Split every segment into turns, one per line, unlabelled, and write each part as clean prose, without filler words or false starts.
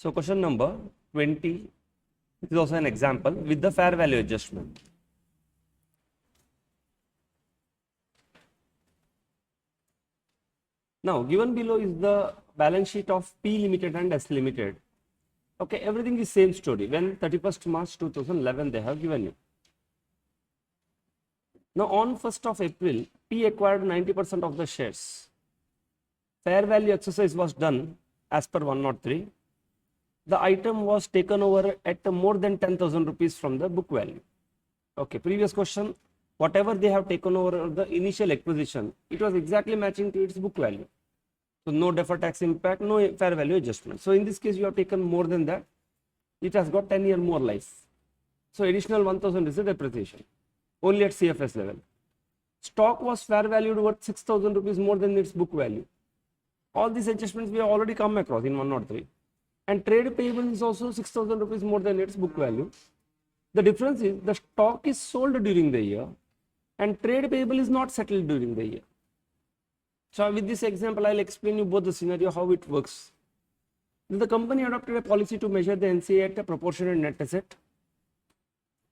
So question number 20, this is also an example with the fair value adjustment. Now given below is the balance sheet of P Limited and S Limited. Okay, everything is same story. When 31st March 2011 they have given you. Now on 1st of April, P acquired 90% of the shares. Fair value exercise was done as per 103. The item was taken over at more than 10,000 rupees from the book value. Okay, previous question, whatever they have taken over the initial acquisition, it was exactly matching to its book value. So no deferred tax impact, no fair value adjustment. So in this case, you have taken more than that. It has got 10-year more life. So additional 1,000 is the depreciation, only at CFS level. Stock was fair valued worth 6,000 rupees more than its book value. All these adjustments we have already come across in 103. And trade payable is also 6,000 rupees more than its book value. The difference is the stock is sold during the year and trade payable is not settled during the year. So with this example, I'll explain you both the scenario, how it works. The company adopted a policy to measure the NCA at a proportionate net asset.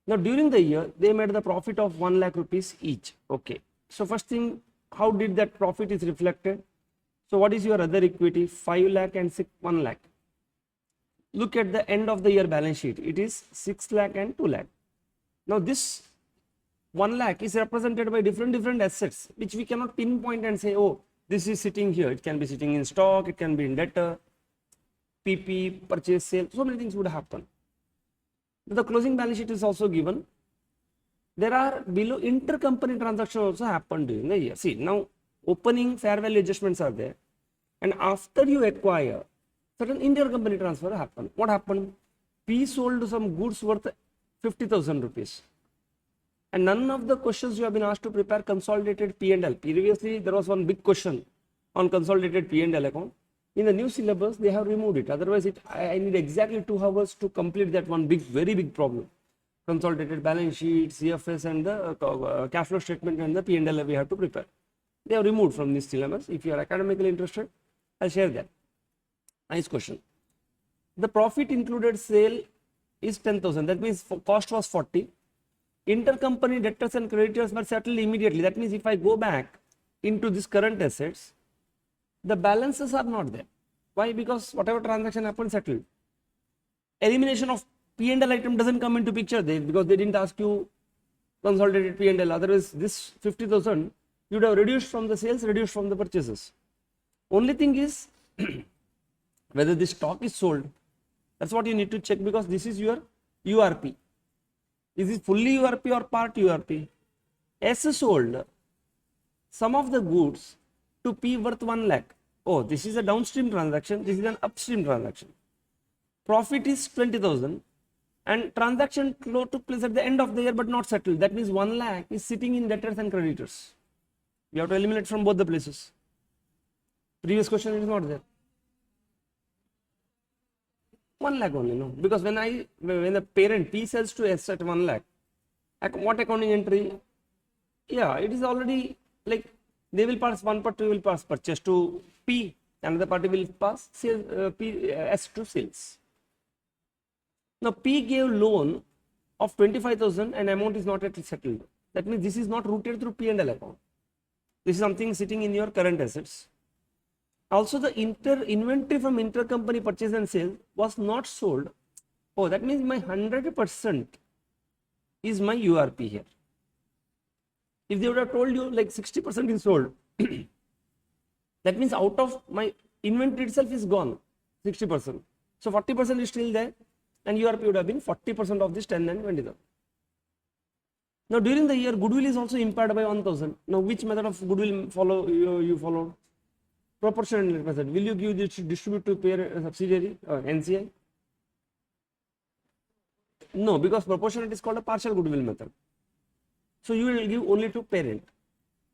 Now during the year, they made the profit of 1 lakh rupees each. Okay. So first thing, how did that profit is reflected? So what is your other equity? 5 lakh and 1 lakh. Look at the end of the year balance sheet. It is 6 lakh and 2 lakh. Now this 1 lakh is represented by different assets, which we cannot pinpoint and say, oh, this is sitting here. It can be sitting in stock, it can be in debtor, PP, purchase, sale. So many things would happen. The closing balance sheet is also given. There are below intercompany transactions also happened during the year. See, now opening fair value adjustments are there. And after you acquire, certain intercompany transfer happened. What happened? P sold some goods worth 50,000 rupees. And none of the questions you have been asked to prepare consolidated P&L. Previously, there was one big question on consolidated P&L account. In the new syllabus, they have removed it. Otherwise, I need exactly 2 hours to complete that one very big problem. Consolidated balance sheet, CFS and the cash flow statement and the P&L we have to prepare. They have removed from this syllabus. If you are academically interested, I'll share that. Nice question. The profit included sale is 10,000. That means cost was 40. Intercompany debtors and creditors were settled immediately. That means if I go back into this current assets, the balances are not there. Why? Because whatever transaction happened settled. Elimination of P&L item doesn't come into picture there because they didn't ask you consolidated P&L. Otherwise, this 50,000 you would have reduced from the sales, reduced from the purchases. Only thing is whether this stock is sold. That's what you need to check because this is your URP. Is it fully URP or part URP? S is sold some of the goods to P worth 1 lakh. Oh, this is a downstream transaction. This is an upstream transaction. Profit is 20,000 and transaction flow took place at the end of the year but not settled. That means 1 lakh is sitting in debtors and creditors. You have to eliminate from both the places. Previous question is not there. 1 lakh only, no, because when the parent P sells to S at 1 lakh, what accounting entry? Yeah, it is already like they will pass, one party will pass purchase to P, another party will pass S to sales. Now P gave loan of 25,000 and amount is not yet settled. That means this is not routed through P&L account. This is something sitting in your current assets. Also, the inventory from intercompany purchase and sale was not sold. Oh, that means my 100% is my URP here. If they would have told you like 60% is sold, that means out of my inventory itself is gone, 60%. So 40% is still there and URP would have been 40% of this 10 and 20,000. Now during the year, goodwill is also impaired by 1,000. Now which method of goodwill you followed? Proportionate method. Will you give this distribute to parent subsidiary or NCI? No, because proportionate is called a partial goodwill method. So you will give only to parent.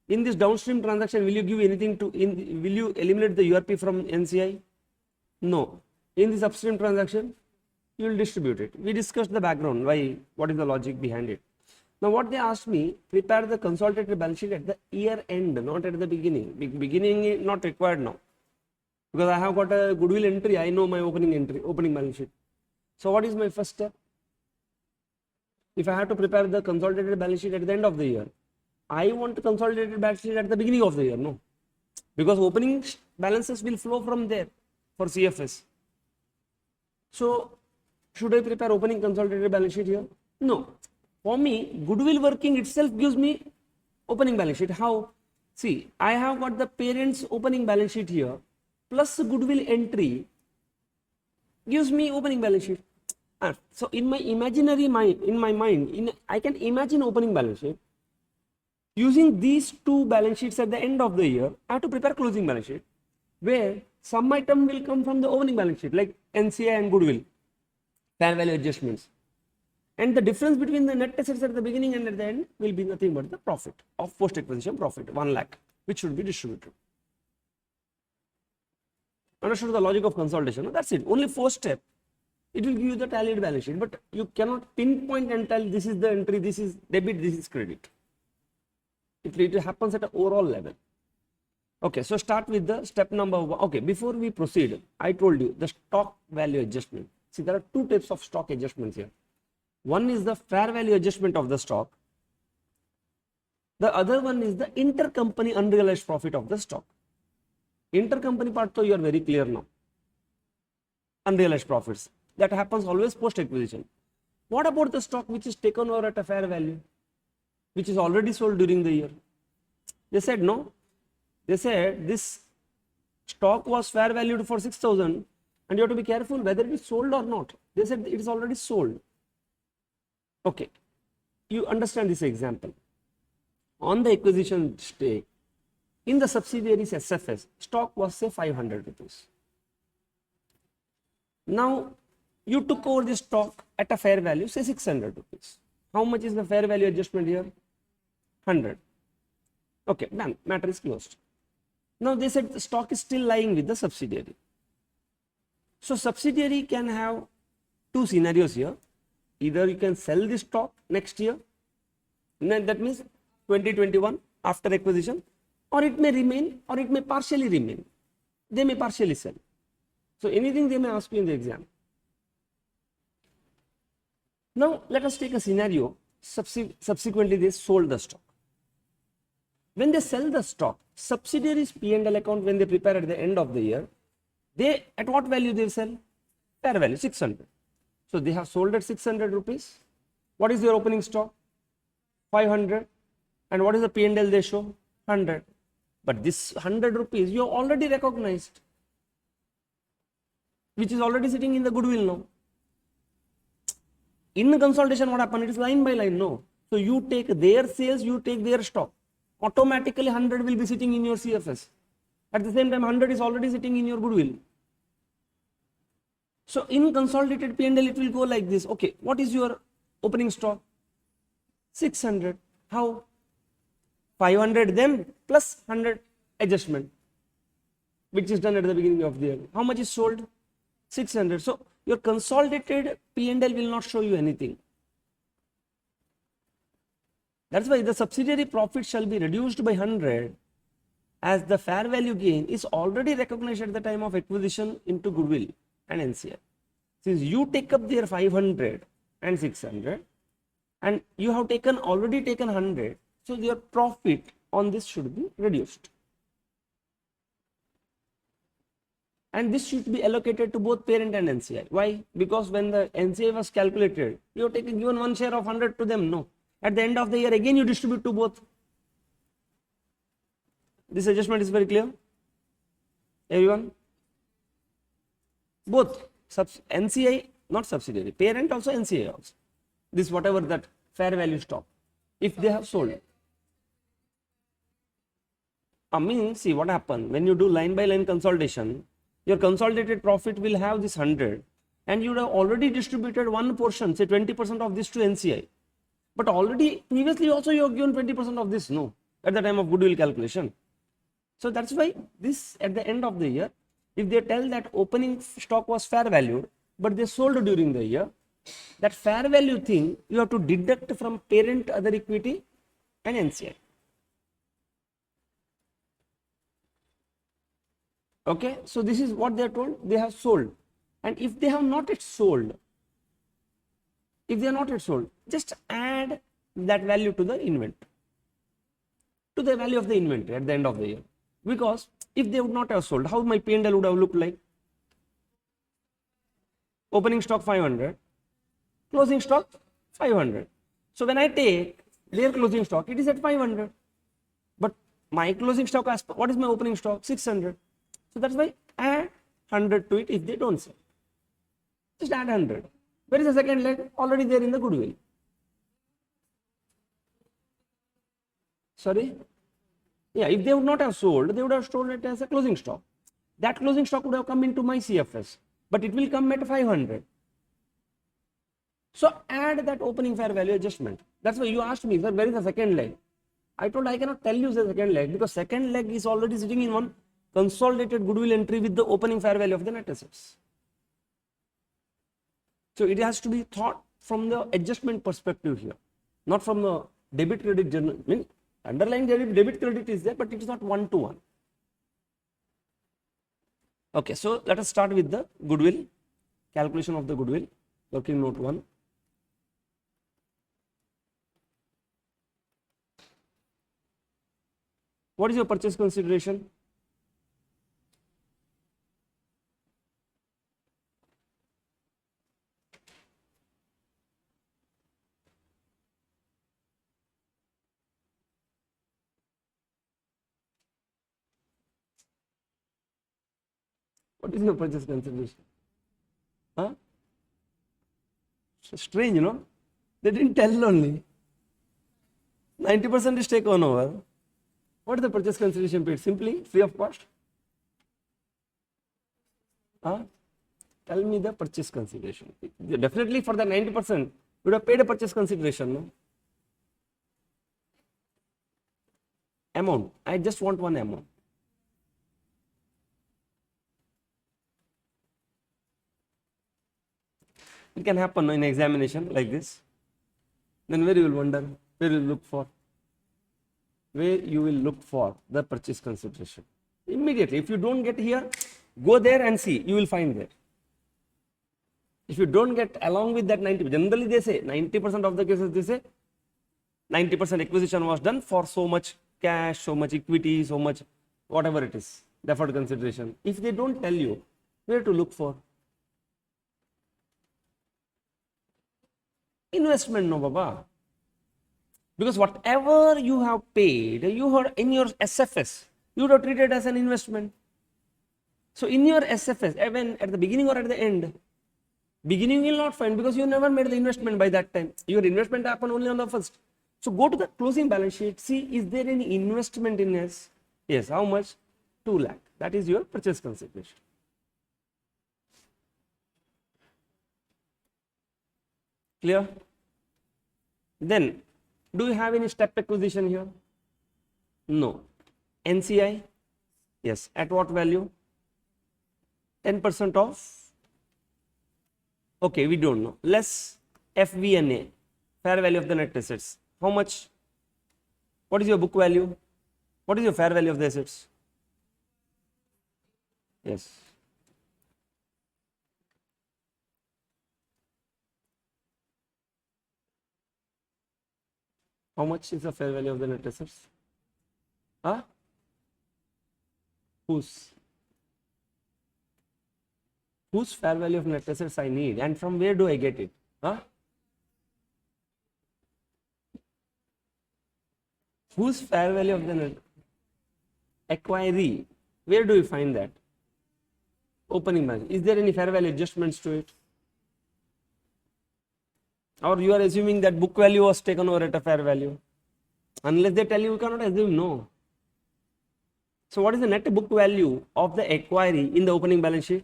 In this downstream transaction, will you give anything to will you eliminate the URP from NCI? No. In this upstream transaction, you will distribute it. We discussed the background, why, what is the logic behind it. Now what they asked me, prepare the consolidated balance sheet at the year end, not at the beginning. Beginning is not required now. Because I have got a goodwill entry, I know my opening balance sheet. So what is my first step? If I have to prepare the consolidated balance sheet at the end of the year, I want to consolidate balance sheet at the beginning of the year, no? Because opening balances will flow from there for CFS. So should I prepare opening consolidated balance sheet here? No. For me, goodwill working itself gives me opening balance sheet. How? See, I have got the parent's opening balance sheet here, plus goodwill entry gives me opening balance sheet. So in my imaginary mind, I can imagine opening balance sheet. Using these two balance sheets at the end of the year, I have to prepare closing balance sheet, where some item will come from the opening balance sheet, like NCI and goodwill, fair value adjustments. And the difference between the net assets at the beginning and at the end will be nothing but the profit of post-acquisition profit, 1 lakh, which should be distributed. Understood the logic of consolidation? No? That's it. Only 4 steps. It will give you the tallied balance sheet, but you cannot pinpoint and tell this is the entry, this is debit, this is credit. It happens at an overall level. Okay, so start with the step number 1. Okay, before we proceed, I told you the stock value adjustment. See, there are 2 types of stock adjustments here. One is the fair value adjustment of the stock. The other one is the intercompany unrealized profit of the stock. Intercompany part, so you are very clear now. Unrealized profits. That happens always post-acquisition. What about the stock which is taken over at a fair value, which is already sold during the year? They said no. They said this stock was fair valued for 6,000 and you have to be careful whether it is sold or not. They said it is already sold. Okay, you understand this example. On the acquisition stake, in the subsidiaries SFS, stock was say 500 rupees. Now, you took over this stock at a fair value, say 600 rupees. How much is the fair value adjustment here? 100. Okay, done. Matter is closed. Now, they said the stock is still lying with the subsidiary. So, subsidiary can have 2 scenarios here. Either you can sell this stock next year, that means 2021 after acquisition, or it may remain, or it may partially remain. They may partially sell. So, anything they may ask you in the exam. Now, let us take a scenario, subsequently they sold the stock. When they sell the stock, subsidiaries P&L account, when they prepare at the end of the year, they, at what value they sell? Fair value, 600. So, they have sold at 600 rupees. What is their opening stock? 500. And what is the P&L they show? 100. But this 100 rupees you have already recognized, which is already sitting in the goodwill now. In the consolidation, what happened? It is line by line, no. So, you take their sales, you take their stock. Automatically 100 will be sitting in your CFS. At the same time, 100 is already sitting in your goodwill. So, in consolidated P&L, it will go like this. Okay, what is your opening stock? 600. How? 500 them plus 100 adjustment, which is done at the beginning of the year. How much is sold? 600. So, your consolidated P&L will not show you anything. That's why the subsidiary profit shall be reduced by 100 as the fair value gain is already recognized at the time of acquisition into goodwill and NCI. Since you take up their 500 and 600 and you have already taken 100, so your profit on this should be reduced. And this should be allocated to both parent and NCI. Why? Because when the NCI was calculated, you have given one share of 100 to them. No. At the end of the year, again you distribute to both. This adjustment is very clear. Everyone? Both. NCI, not subsidiary. Parent also, NCI also. This whatever that fair value stock. If they have sold. I mean, see what happened. When you do line by line consolidation, your consolidated profit will have this 100 and you would have already distributed one portion, say 20% of this to NCI. But already previously also you have given 20% of this, no, at the time of goodwill calculation. So that's why this at the end of the year, if they tell that opening stock was fair valued, but they sold during the year, that fair value thing you have to deduct from parent other equity and NCI. Okay, so this is what they are told, they have sold. And if they have not yet sold, just add that value to the inventory, to the value of the inventory at the end of the year. Because if they would not have sold, how my P&L would have looked like? Opening stock 500, closing stock 500. So when I take their closing stock, it is at 500. But my closing stock, what is my opening stock? 600. So that's why add 100 to it if they don't sell. Just add 100. Where is the second leg? Already there in the goodwill. Sorry? Yeah, if they would not have sold, they would have sold it as a closing stock. That closing stock would have come into my CFS, but it will come at 500. So add that opening fair value adjustment. That's why you asked me, sir, where is the second leg? I told I cannot tell you the second leg because second leg is already sitting in one consolidated goodwill entry with the opening fair value of the net assets. So it has to be thought from the adjustment perspective here, not from the debit credit journal. I mean, underlying debit credit is there, but it is not one to one. Okay, so let us start with the goodwill, calculation of the goodwill, working note 1. What is your purchase consideration? What is your purchase consideration? Huh? So strange, you know. They didn't tell only. 90% is taken over. What is the purchase consideration paid? Simply free of cost? Huh? Tell me the purchase consideration. Definitely for the 90%, you would have paid a purchase consideration, no? Amount. I just want one amount. It can happen in examination like this. Then where you will wonder, where you will look for? Where you will look for the purchase consideration. Immediately, if you don't get here, go there and see, you will find there. If you don't get along with that 90%, generally they say 90% of the cases they say 90% acquisition was done for so much cash, so much equity, so much whatever it is, deferred consideration. If they don't tell you where to look for, investment, no baba. Because whatever you have paid, you heard in your SFS, you would have treated as an investment. So in your SFS, even at the beginning or at the end, beginning you will not find because you never made the investment by that time. Your investment happened only on the first. So go to the closing balance sheet, see is there any investment in this? Yes, how much? 2 lakh. That is your purchase consideration. Clear? Then, do you have any step acquisition here? No. NCI? Yes. At what value? 10% of? Okay, we don't know. Less FVNA, fair value of the net assets. How much? What is your book value? What is your fair value of the assets? Yes. How much is the fair value of the net assets? Huh? Whose fair value of net assets I need and from where do I get it? Huh? Whose fair value of the net? Acquiree. Where do you find that? Opening balance. Is there any fair value adjustments to it? Or you are assuming that book value was taken over at a fair value? Unless they tell you, you cannot assume, no. So what is the net book value of the acquiree in the opening balance sheet?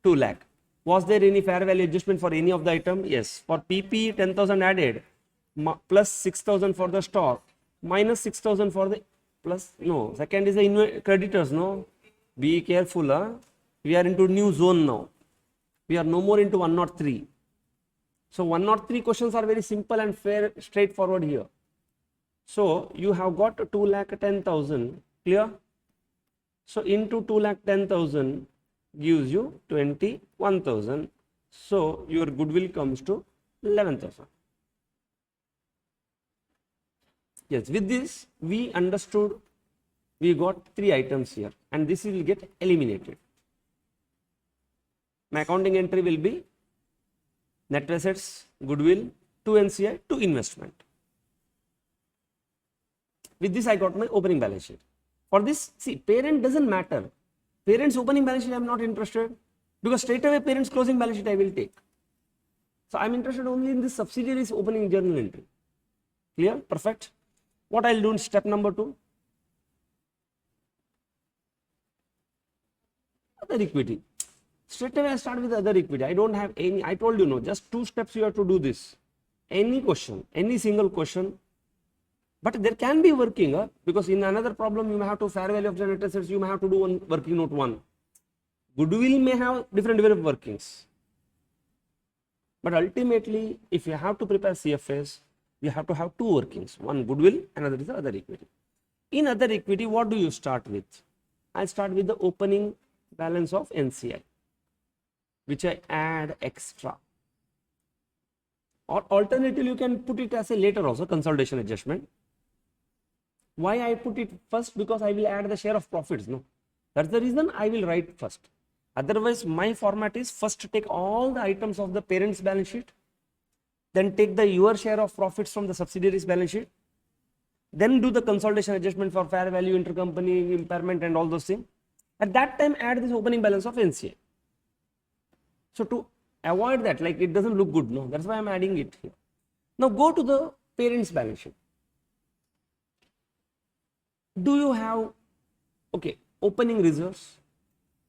2 lakh. Was there any fair value adjustment for any of the item? Yes. For PP, 10,000 added, plus 6,000 for the stock, minus 6,000 for the plus, no. Second is the creditors, no. Be careful, huh? We are into new zone now. We are no more into 103. So 103 questions are very simple and fair, straightforward here. So you have got 2,10,000, clear? So into 2,10,000 gives you 21,000. So your goodwill comes to 11,000. Yes, with this we understood, we got 3 items here and this will get eliminated. My accounting entry will be net assets, goodwill, to NCI, to investment. With this I got my opening balance sheet. For this, see, parent doesn't matter. Parent's opening balance sheet I am not interested, because straight away parent's closing balance sheet I will take. So I am interested only in this subsidiary's opening journal entry. Clear? Perfect. What I will do in step number 2? Other equity. Straight away I start with other equity. I don't have any, I told you no, just 2 steps you have to do this. Any question, any single question. But there can be working, because in another problem you may have to fair value of the net assets, you may have to do one working note 1. Goodwill may have different workings. But ultimately, if you have to prepare CFS, you have to have 2 workings. One goodwill, another is the other equity. In other equity, what do you start with? I start with the opening balance of NCI, which I add extra. Or alternatively, you can put it as a later also, consolidation adjustment. Why I put it first? Because I will add the share of profits. No, that's the reason I will write first. Otherwise, my format is first take all the items of the parent's balance sheet, then take the your share of profits from the subsidiary's balance sheet, then do the consolidation adjustment for fair value, intercompany, impairment and all those things. At that time, add this opening balance of NCA. So to avoid that, like it doesn't look good, no, that's why I'm adding it here. Now go to the parent's balance sheet. Do you have, okay, opening reserves?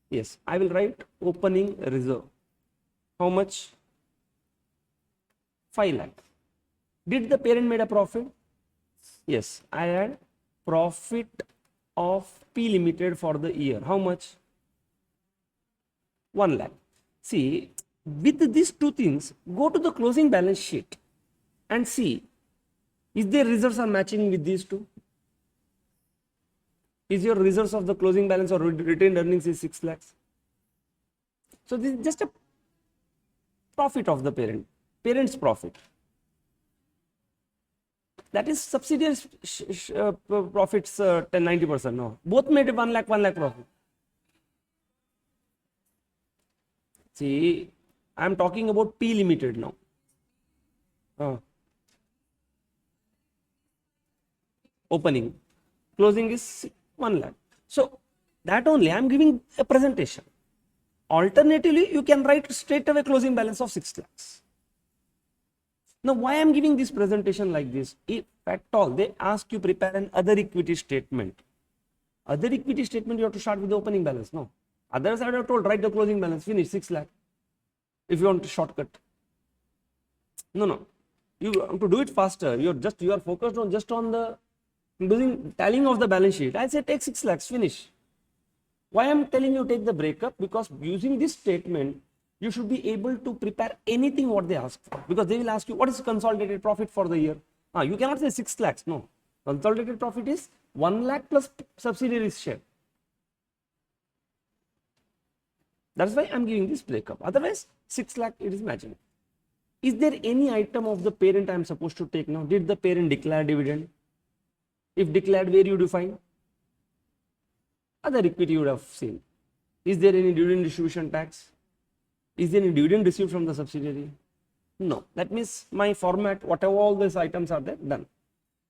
Yes, I will write opening reserve. How much? 5 lakh. Did the parent made a profit? Yes, I had profit of P Limited for the year. How much? 1 lakh. See, with these 2 things, go to the closing balance sheet and see, is their reserves are matching with these 2? Is your reserves of the closing balance or retained earnings is 6 lakhs? So this is just a profit of the parent's profit. That is subsidiaries profits 90%. No, both made 1 lakh profit. See, I am talking about P Limited now. Opening, closing is 1 lakh. So that only I am giving a presentation. Alternatively, you can write straight away closing balance of 6 lakhs. Now, why I am giving this presentation like this? If at all they ask you prepare an other equity statement, you have to start with the opening balance. No, others I would have told write the closing balance, finish 6 lakh. If you want to shortcut, no, you have to do it faster. You are focused on just on the doing tallying of the balance sheet. I say take 6 lakhs, finish. Why I am telling you take the breakup? Because using this statement, you should be able to prepare anything what they ask for. Because they will ask you what is consolidated profit for the year. You cannot say 6 lakhs. No, consolidated profit is 1 lakh plus subsidiaries share. That's why I am giving this breakup. Otherwise, 6 lakh it is matching. Is there any item of the parent I am supposed to take now? Did the parent declare dividend? If declared, where you define? Other equity you would have seen. Is there any dividend distribution tax? Is there any dividend received from the subsidiary? No. That means my format, whatever all these items are there, done.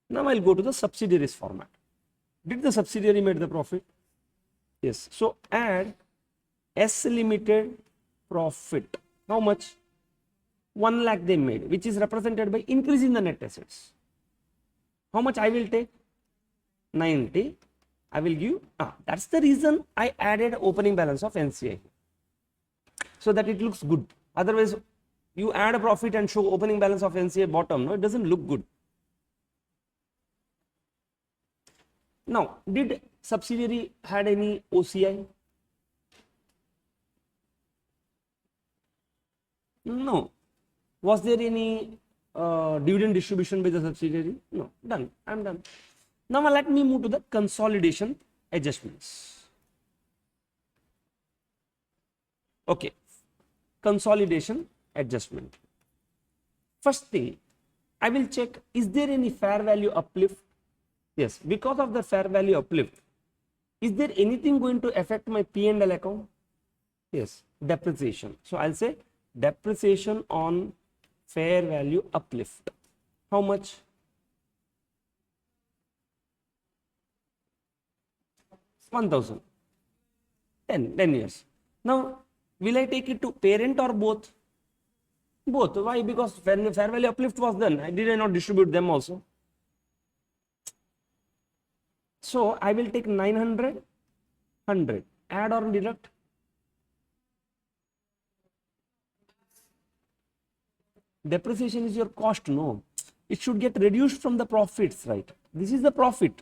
Now I'll go to the subsidiaries format. Did the subsidiary made the profit? Yes. So add S Limited profit. How much? 1 lakh they made, which is represented by increase in the net assets. How much I will take? 90. I will give, that's the reason I added opening balance of NCI, so that it looks good. Otherwise, you add a profit and show opening balance of NCI bottom, no, it doesn't look good. Now, did subsidiary had any OCI? No. Was there any dividend distribution by the subsidiary? No. Done. I am done. Now let me move to the consolidation adjustments. Okay, consolidation adjustment. First thing, I will check, is there any fair value uplift? Yes, because of the fair value uplift, is there anything going to affect my P&L account? Yes, depreciation. So I'll say depreciation on fair value uplift. How much? 1000. 10 years. Now, will I take it to parent or both? Both. Why? Because when fair value uplift was done, did I not distribute them also? So I will take 900, 100. Add or deduct? Depreciation is your cost, no. It should get reduced from the profits, right? This is the profit.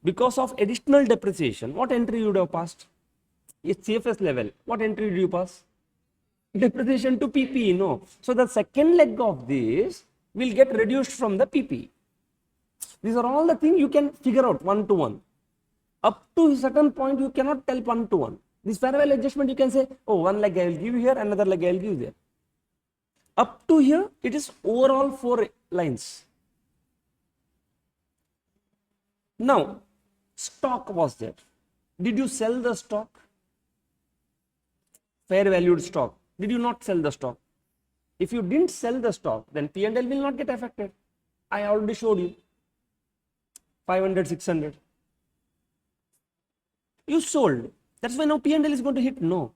Because of additional depreciation, what entry you would have passed? It's CFS level. What entry do you pass? Depreciation to PP, no. So the second leg of this will get reduced from the PP. These are all the things you can figure out one to one. Up to a certain point, you cannot tell one to one. This fair value adjustment, you can say, oh, one leg I will give here, another leg I will give there. Up to here, it is overall 4 lines. Now, stock was there. Did you sell the stock? Fair valued stock. Did you not sell the stock? If you didn't sell the stock, then P&L will not get affected. I already showed you. 500, 600. You sold. That's why now P&L is going to hit. No.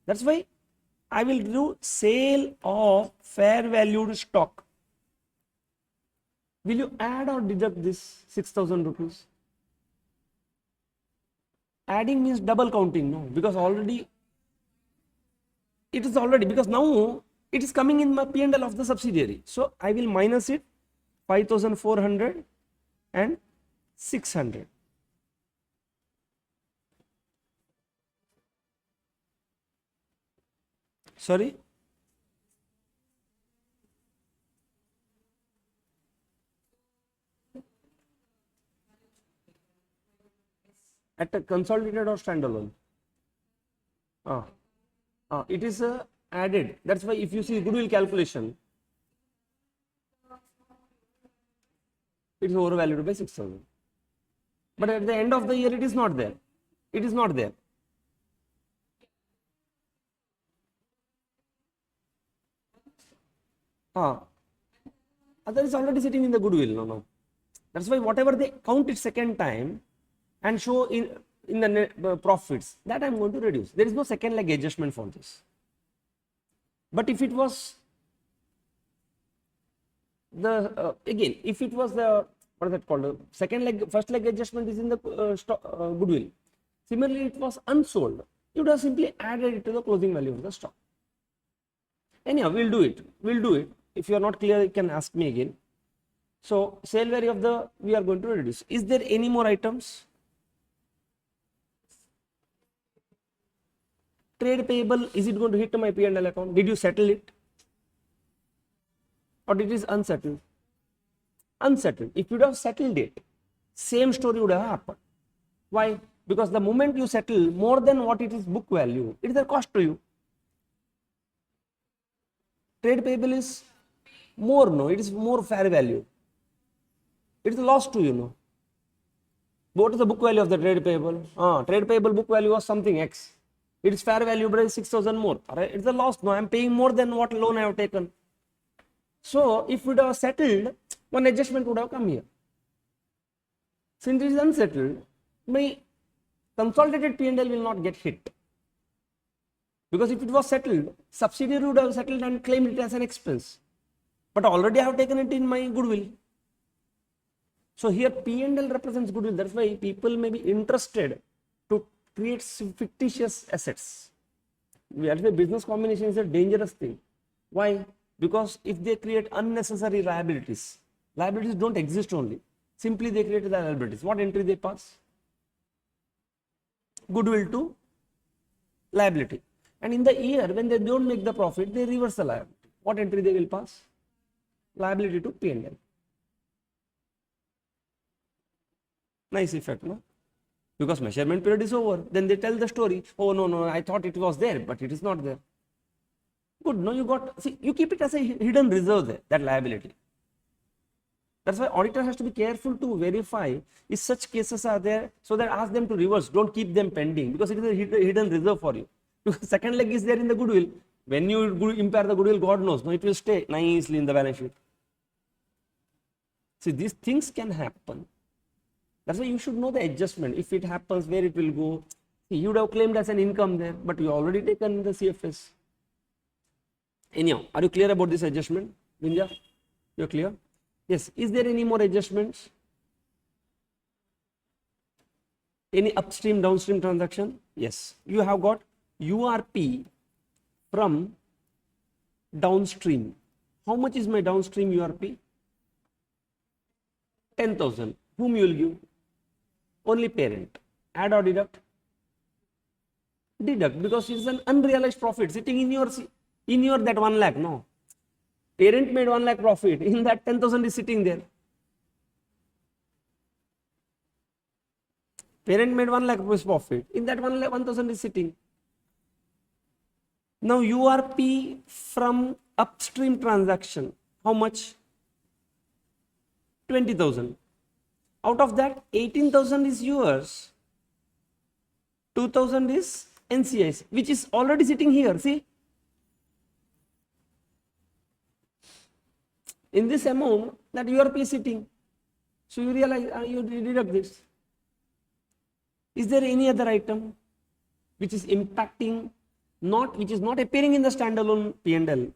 That's why I will do sale of fair valued stock. Will you add or deduct this 6,000 rupees? Adding means double counting, no, because already it is already, because now it is coming in my P&L of the subsidiary. So I will minus it 5,400 and 600. Sorry? At a consolidated or standalone? It is added. That's why if you see goodwill calculation, it is overvalued by 6,000. But at the end of the year, it is not there. It is not there. Other is already sitting in the goodwill. No. That's why whatever they count it second time and show in the net, profits, that I am going to reduce. There is no second leg adjustment for this. But if it was the again, if it was the, what is that called? Second leg, first leg adjustment is in the goodwill. Similarly, it was unsold. You would have simply added it to the closing value of the stock. Anyhow, we'll do it. We'll do it. If you are not clear, you can ask me again. So sale value of the, we are going to reduce. Is there any more items? Trade payable, is it going to hit my P&L account? Did you settle it? Or it is unsettled? Unsettled. If you would have settled it, same story would have happened. Why? Because the moment you settle more than what it is book value, it is a cost to you. Trade payable is more, no, it is more fair value. It is a loss to you, no. What is the book value of the trade payable? Trade payable book value was something X. It is fair value by 6,000 more. Right? It's a loss. No, I am paying more than what loan I have taken. So if it was settled, one adjustment would have come here. Since it is unsettled, my consolidated P&L will not get hit. Because if it was settled, subsidiary would have settled and claimed it as an expense. But already I have taken it in my goodwill. So here P&L represents goodwill. That's why people may be interested to create fictitious assets. That's why business combination is a dangerous thing. Why? Because if they create unnecessary liabilities, liabilities don't exist only. Simply they create the liabilities. What entry they pass? Goodwill to liability. And in the year when they don't make the profit, they reverse the liability. What entry they will pass? Liability to P&L. Nice effect, no? because measurement period is over. Then they tell the story. Oh, no, I thought it was there, but it is not there. Good. No, you got, see, you keep it as a hidden reserve there, that liability. That's why auditor has to be careful to verify if such cases are there, so that ask them to reverse. Don't keep them pending, because it is a hidden reserve for you. Because second leg is there in the goodwill. When you impair the goodwill, God knows, no, it will stay nicely in the balance sheet. See, these things can happen. That's why you should know the adjustment. If it happens, where it will go. See, you would have claimed as an income there, but you already taken the CFS. Anyhow, are you clear about this adjustment, Vinja? You're clear? Yes. Is there any more adjustments? Any upstream, downstream transaction? Yes. You have got URP from downstream. How much is my downstream URP? 10,000. Whom you will give? Only parent. Add or deduct? Deduct, because it is an unrealized profit sitting in your that 1 lakh. No. Parent made 1 lakh profit. In that 10,000 is sitting there. Parent made 1 lakh rupees profit. In that 1,000 is sitting. Now URP from upstream transaction. How much? 20,000. Out of that, 18,000 is yours. 2,000 is NCI's, which is already sitting here. See, in this amount that URP is sitting. So you realize, you deduct this. Is there any other item which is impacting, which is not appearing in the standalone P&L,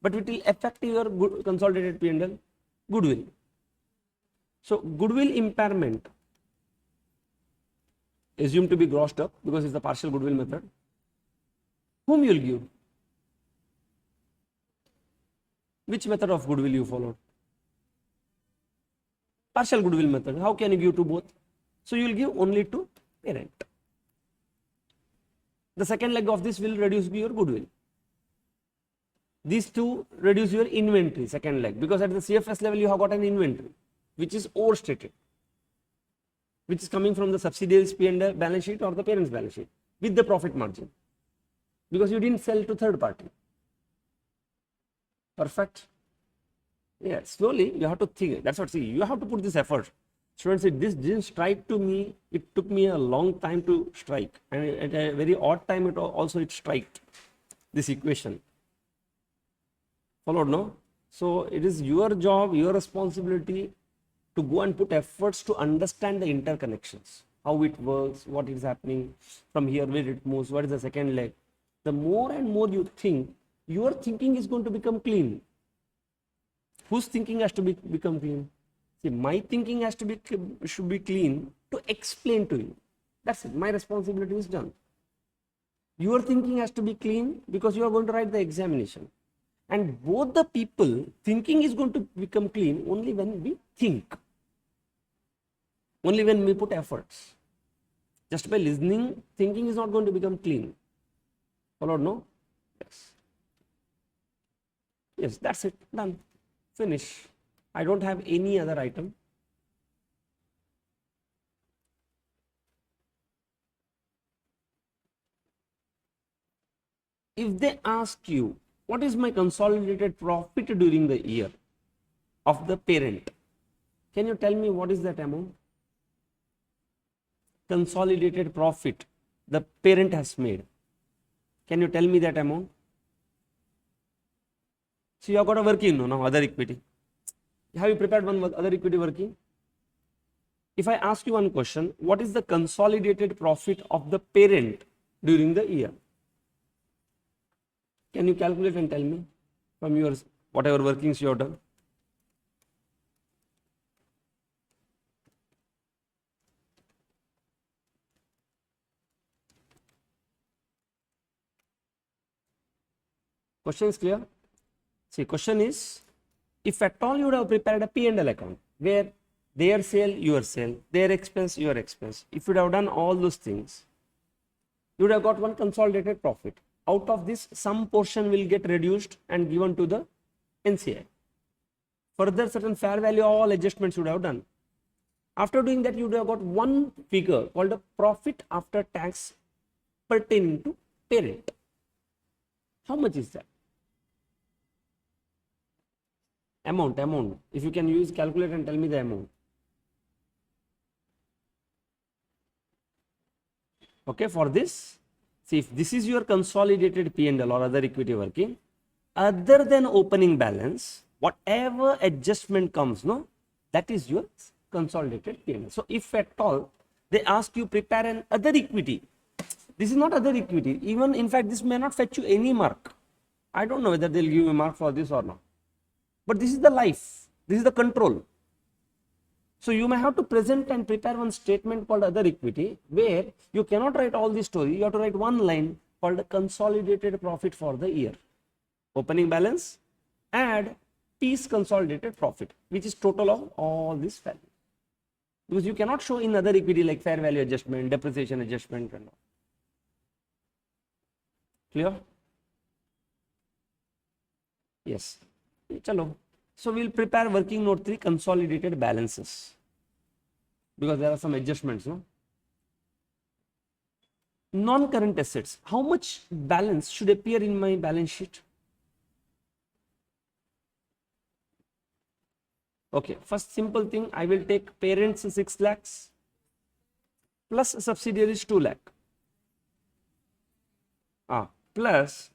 but it will affect your consolidated P&L? Goodwill. So goodwill impairment, assumed to be grossed up because it's the partial goodwill method. Whom you will give? Which method of goodwill you followed? Partial goodwill method. How can you give to both? So you will give only to parent. The second leg of this will reduce your goodwill. These two reduce your inventory, second leg, because at the CFS level you have got an inventory which is overstated, which is coming from the subsidiaries P&L balance sheet or the parent's balance sheet with the profit margin, because you didn't sell to third party. Perfect. Yeah, slowly you have to think. That's what, see, you have to put this effort. Students, this didn't strike to me. It took me a long time to strike, and at a very odd time it struck this equation. Followed, no? So it is your job, your responsibility to go and put efforts to understand the interconnections, how it works, what is happening from here, where it moves, what is the second leg. The more and more you think, your thinking is going to become clean. Whose thinking has to become clean? See, my thinking should be clean to explain to you. That's it. My responsibility is done. Your thinking has to be clean because you are going to write the examination. And both the people, thinking is going to become clean only when we think. Only when we put efforts. Just by listening, thinking is not going to become clean. Followed, no? Yes. Yes, that's it. Done. Finish. I don't have any other item. If they ask you, what is my consolidated profit during the year of the parent? Can you tell me what is that amount? Consolidated profit the parent has made. Can you tell me that amount? So you have got a working now, other equity. Have you prepared one other equity working? If I ask you one question, what is the consolidated profit of the parent during the year? Can you calculate and tell me from your whatever workings you have done? Question is clear? See, question is, if at all you would have prepared a P&L account where their sale, your sale, their expense, your expense, if you would have done all those things, you would have got one consolidated profit. Out of this, some portion will get reduced and given to the NCI. Further, certain fair value, all adjustments you would have done. After doing that, you would have got one figure called a profit after tax pertaining to parent. How much is that? Amount. If you can use calculator and tell me the amount. Okay, for this, see, if this is your consolidated P&L or other equity working, other than opening balance, whatever adjustment comes, no, that is your consolidated P&L. So if at all they ask you prepare an other equity, this is not other equity. Even in fact, this may not fetch you any mark. I don't know whether they'll give you a mark for this or not. But this is the life. This is the control. So you may have to present and prepare one statement called other equity, where you cannot write all the story. You have to write one line called consolidated profit for the year. Opening balance, add piece consolidated profit, which is total of all this value. Because you cannot show in other equity like fair value adjustment, depreciation adjustment and all. Clear? Yes. Chalo. So we'll prepare working note 3 consolidated balances, because there are some adjustments, no? Non-current assets. How much balance should appear in my balance sheet? Okay, first simple thing, I will take parents 6 lakhs plus subsidiaries 2 lakh. Plus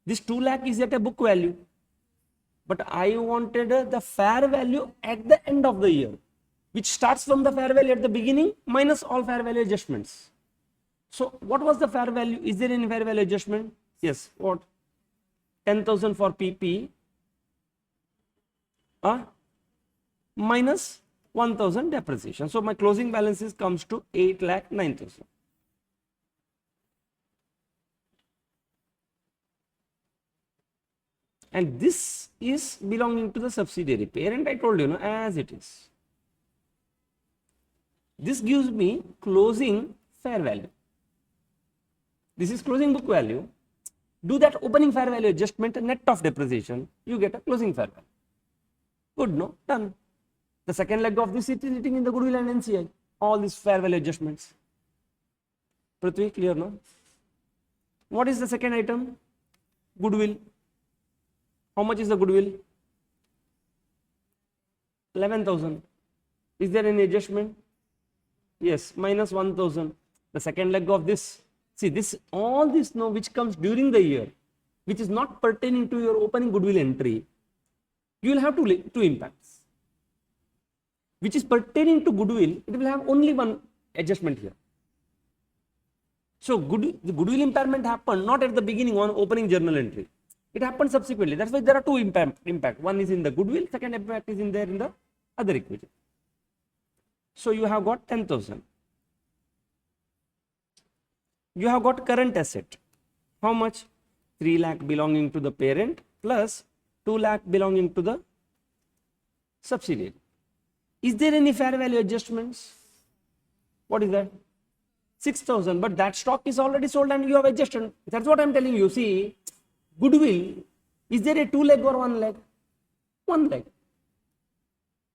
this 2 lakh is at a book value, but I wanted the fair value at the end of the year, which starts from the fair value at the beginning minus all fair value adjustments. So what was the fair value? Is there any fair value adjustment? Yes. What? 10,000 for PP. Minus 1,000 depreciation. So my closing balances comes to 8,09,000. And this is belonging to the subsidiary. Parent, I told you, no, as it is. This gives me closing fair value. This is closing book value. Do that opening fair value adjustment, net of depreciation, you get a closing fair value. Good, no? Done. The second leg of this is sitting in the goodwill and NCI. All these fair value adjustments. Prithvi, clear, no? What is the second item? Goodwill. How much is the goodwill? 11,000. Is there any adjustment? Yes, minus 1,000. The second leg of this. See, this, all this now which comes during the year, which is not pertaining to your opening goodwill entry, you will have two impacts. Which is pertaining to goodwill, it will have only one adjustment here. So the goodwill impairment happened not at the beginning on opening journal entry. It happened subsequently. That's why there are two impact. One is in the goodwill, second impact is in there in the other equity. So you have got 10,000. You have got current asset. How much? 3 lakh belonging to the parent plus 2 lakh belonging to the subsidiary. Is there any fair value adjustments? What is that? 6,000. But that stock is already sold and you have adjusted. That's what I'm telling you. See, goodwill, is there a 2 leg or 1 leg? 1 leg.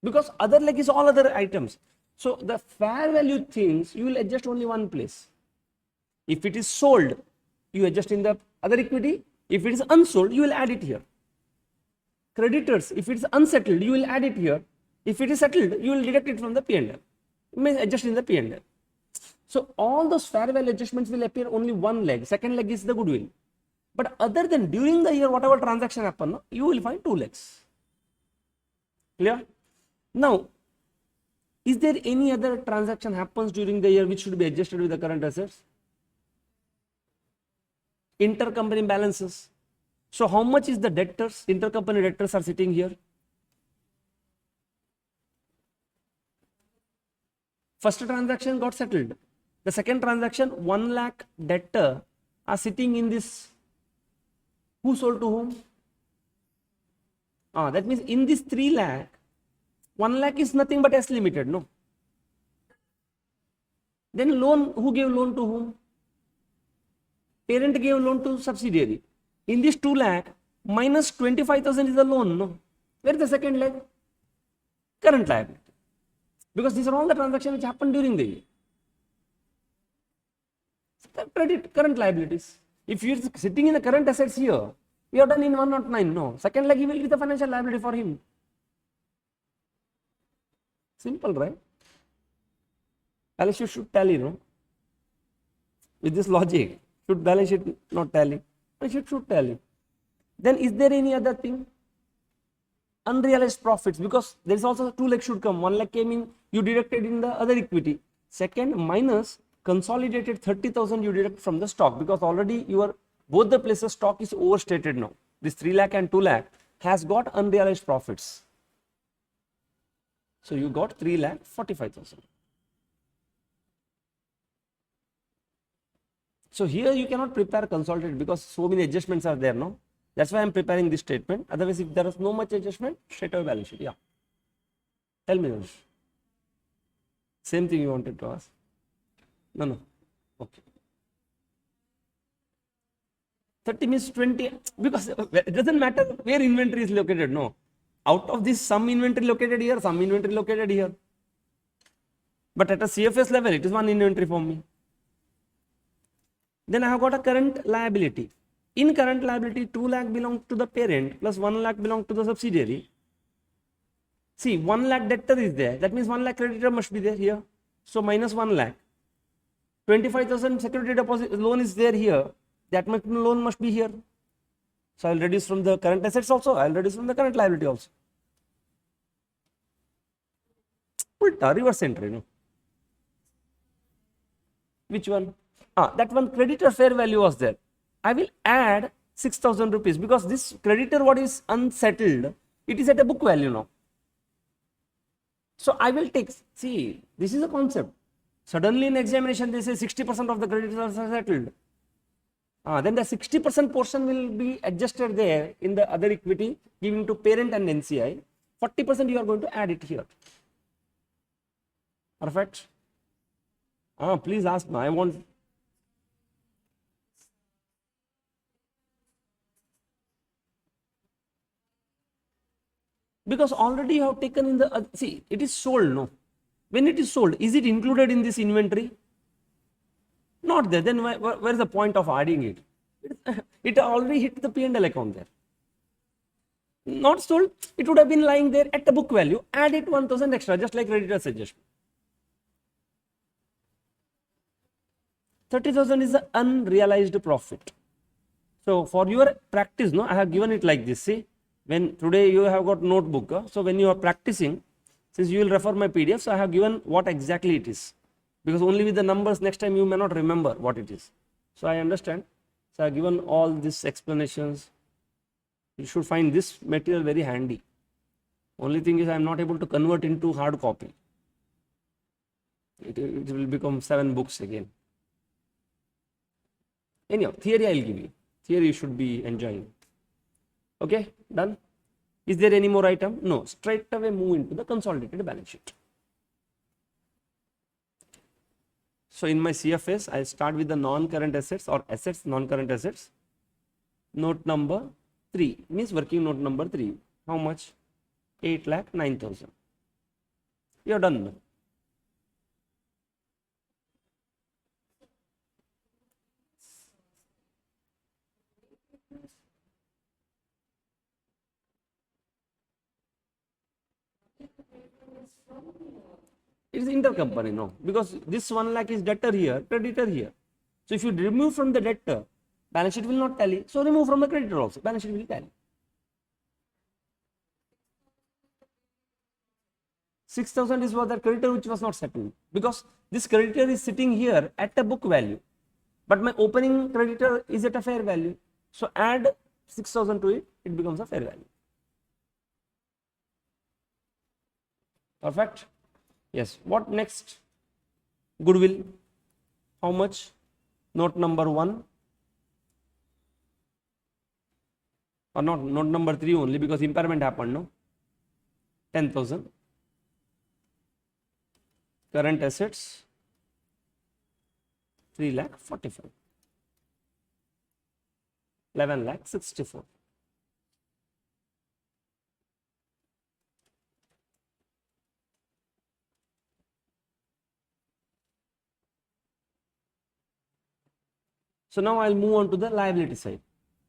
Because other leg is all other items. So the fair value things, you will adjust only one place. If it is sold, you adjust in the other equity. If it is unsold, you will add it here. Creditors, if it is unsettled, you will add it here. If it is settled, you will deduct it from the P&L. You may adjust in the P&L. So all those fair value adjustments will appear only one leg. Second leg is the goodwill. But other than during the year, whatever transaction happen, you will find 2 legs. Clear? Now, is there any other transaction happens during the year which should be adjusted with the current assets? Intercompany balances. So how much is the debtors? Intercompany debtors are sitting here. First transaction got settled. The second transaction, 1 lakh debtor are sitting in this. Who sold to whom? That means in this 3 lakh, 1 lakh is nothing but S Limited, no? Then loan, who gave loan to whom? Parent gave loan to subsidiary. In this 2 lakh, minus 25,000 is the loan, no? Where is the second leg? Current liability. because these are all the transactions which happened during the year. Credit, current liabilities. If you're sitting in the current assets here, we have done in 109, no. Second leg, he will be the financial liability for him. Simple, right? Balance sheet should tally, no? With this logic, should balance sheet not tally? Balance sheet should tally. Then is there any other thing? Unrealized profits, because there is also 2 leg should come. 1 leg came in, you deducted in the other equity. Second, minus consolidated 30,000 you deduct from the stock, because already your both the places stock is overstated now. This 3 lakh and 2 lakh has got unrealized profits. So you got 3,45,000. So here you cannot prepare consolidated because so many adjustments are there, no? That's why I am preparing this statement. Otherwise, if there is no much adjustment, straight away balance sheet. Yeah. Tell me, Naresh. Same thing you wanted to ask. No. Okay. 30 means 20, because it doesn't matter where inventory is located, no. Out of this, some inventory located here, some inventory located here. But at a CFS level, it is one inventory for me. Then I have got a current liability. In current liability, 2 lakh belongs to the parent plus 1 lakh belongs to the subsidiary. See, 1 lakh debtor is there. That means 1 lakh creditor must be there here. So minus 1 lakh. 25,000 security deposit loan is there here. That much loan must be here. So I will reduce from the current assets also. I will reduce from the current liability also. Ulta, reverse entry, no? Which one? That one creditor fair value was there. I will add 6,000 rupees because this creditor what is unsettled, it is at a book value now. So I will take, see, this is a concept. Suddenly in examination they say 60% of the creditors are settled. Then the 60% portion will be adjusted there in the other equity giving to parent and NCI. 40% you are going to add it here. Perfect. Please ask me. I want. Because already you have taken in the, see, it is sold, no? When it is sold, is it included in this inventory? Not there. Then where is the point of adding it? It already hit the P&L account there. Not sold, it would have been lying there at the book value. Add it 1,000 extra, just like creditor's adjustment. 30,000 is the unrealized profit. So for your practice, no, I have given it like this. See, when today you have got notebook, so when you are practicing, since you will refer my PDF, so I have given what exactly it is. Because only with the numbers next time you may not remember what it is. So I understand. So I have given all these explanations. You should find this material very handy. Only thing is I am not able to convert into hard copy. It will become 7 books again. Anyhow, theory I will give you. Theory you should be enjoying. Okay, done. Is there any more item? No, straight away move into the consolidated balance sheet. So in my CFS, I start with the non-current assets or assets, non-current assets. Note number 3 means working note number 3. How much? 8,09,000. You are done. It is intercompany, no, because this 1 lakh is debtor here, creditor here. So if you remove from the debtor, balance sheet will not tally. So remove from the creditor also, balance sheet will tally. 6,000 is for the creditor which was not settled, because this creditor is sitting here at a book value, but my opening creditor is at a fair value. So add 6,000 to it, it becomes a fair value. Perfect. Yes. What next? Goodwill. How much? Note number 1. Or not, note number 3 only, because impairment happened, no? 10,000. Current assets 3,45,000. 11,64,000. So now I'll move on to the liability side.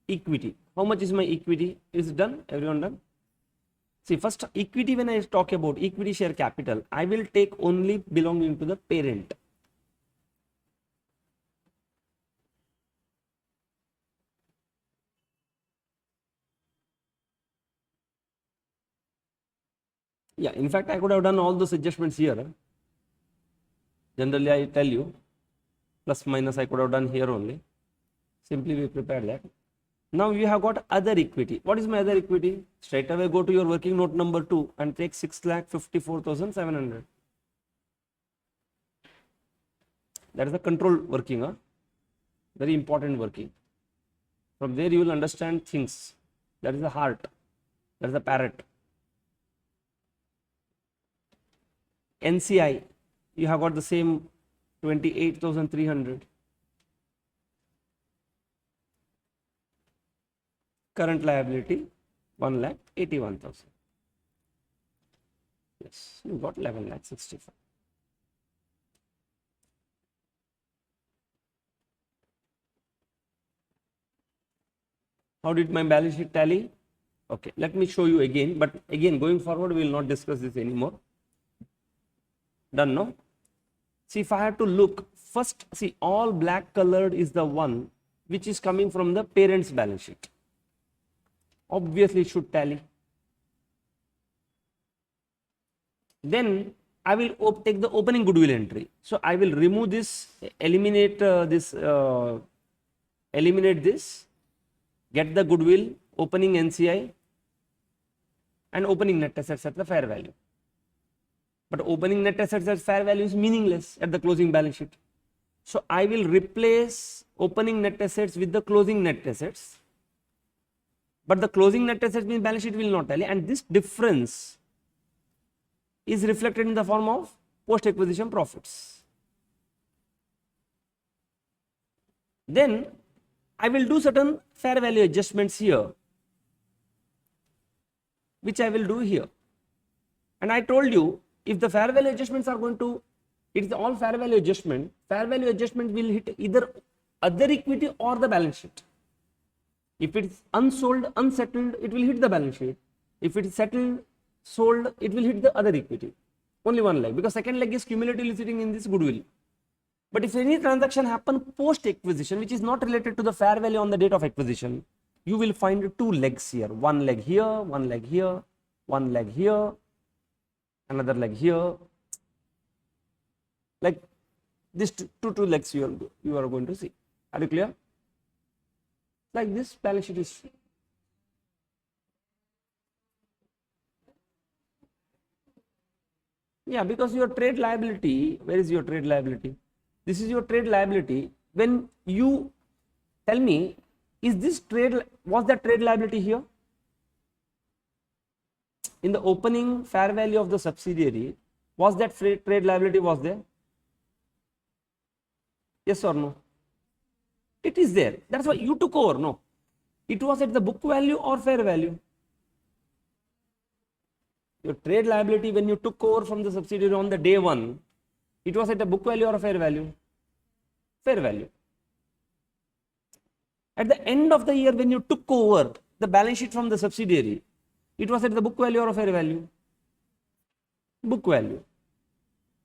Equity. How much is my equity? Is it done? Everyone done? See, first equity, when I talk about equity share capital, I will take only belonging to the parent. Yeah, in fact, I could have done all those adjustments here. Generally, I tell you, plus minus I could have done here only. Simply we prepare that. Now you have got other equity. What is my other equity? Straight away go to your working note number 2 and take 6,54,700. That is the control working, huh? Very important working. From there you will understand things. That is the heart. That is the parrot. NCI, you have got the same 28,300. Current liability 1,81,000. Yes, you got 11,65,000. How did my balance sheet tally? Okay, let me show you again, but again going forward we will not discuss this anymore. Done, no? See, if I have to look first, see, all black colored is the one which is coming from the parent's balance sheet. Obviously it should tally. Then I will take the opening goodwill entry. So I will remove this, eliminate this, get the goodwill, opening NCI and opening net assets at the fair value. But opening net assets at fair value is meaningless at the closing balance sheet. So I will replace opening net assets with the closing net assets. But the closing net assets means balance sheet will not tally, and this difference is reflected in the form of post-acquisition profits. Then I will do certain fair value adjustments here, which I will do here. And I told you, if the fair value adjustments are going to, it is all fair value adjustment will hit either other equity or the balance sheet. If it is unsold, unsettled, it will hit the balance sheet. If it is settled, sold, it will hit the other equity. Only one leg, because second leg is cumulatively sitting in this goodwill. But if any transaction happen post acquisition, which is not related to the fair value on the date of acquisition, you will find two legs here. One leg here, one leg here, one leg here, another leg here. Like this two legs you are going to see. Are you clear? Like this balance sheet is. Yeah, because your trade liability, where is your trade liability? This is your trade liability. When you tell me, is this trade, was that trade liability here? In the opening fair value of the subsidiary, was that trade liability was there? Yes or no? It is there. That's why you took over. No, it was at the book value or fair value. Your trade liability, when you took over from the subsidiary on the day one, it was at a book value or a fair value? Fair value. At the end of the year, when you took over the balance sheet from the subsidiary, it was at the book value or a fair value? Book value.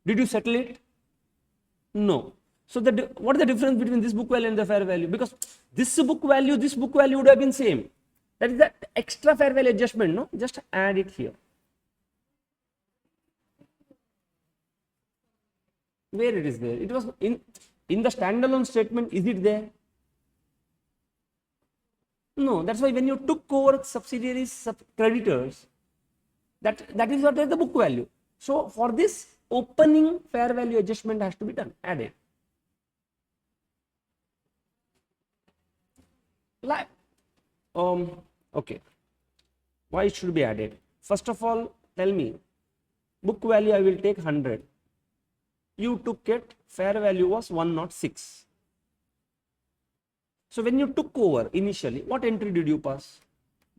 Did you settle it? No. So what is the difference between this book value and the fair value? Because this book value would have been same. That is the extra fair value adjustment. No, just add it here. Where it is there? It was in the standalone statement. Is it there? No. That's why when you took over subsidiaries, creditors, that is what is the book value. So for this, opening fair value adjustment has to be done, added. Like, okay, why it should be added? First of all, tell me, book value I will take 100. You took it, fair value was 106. So when you took over initially, what entry did you pass?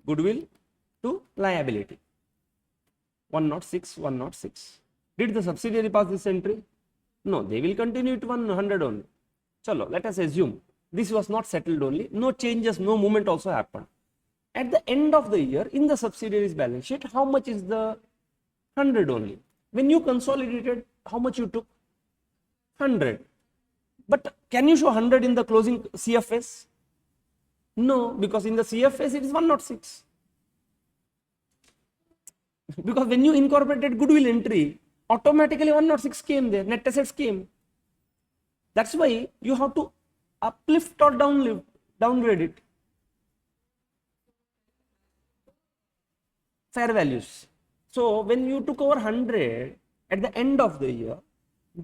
Goodwill to liability. 106, 106. Did the subsidiary pass this entry? No, they will continue to 100 only. Chalo, let us assume This was not settled only. No changes, no movement also happened. At the end of the year, in the subsidiaries balance sheet, how much is the 100 only? When you consolidated, how much you took? 100. But can you show 100 in the closing CFS? No, because in the CFS it is 106. Because when you incorporated goodwill entry, automatically 106 came there, net assets came. That's why you have to uplift or downgrade it. Fair values. So when you took over 100 at the end of the year,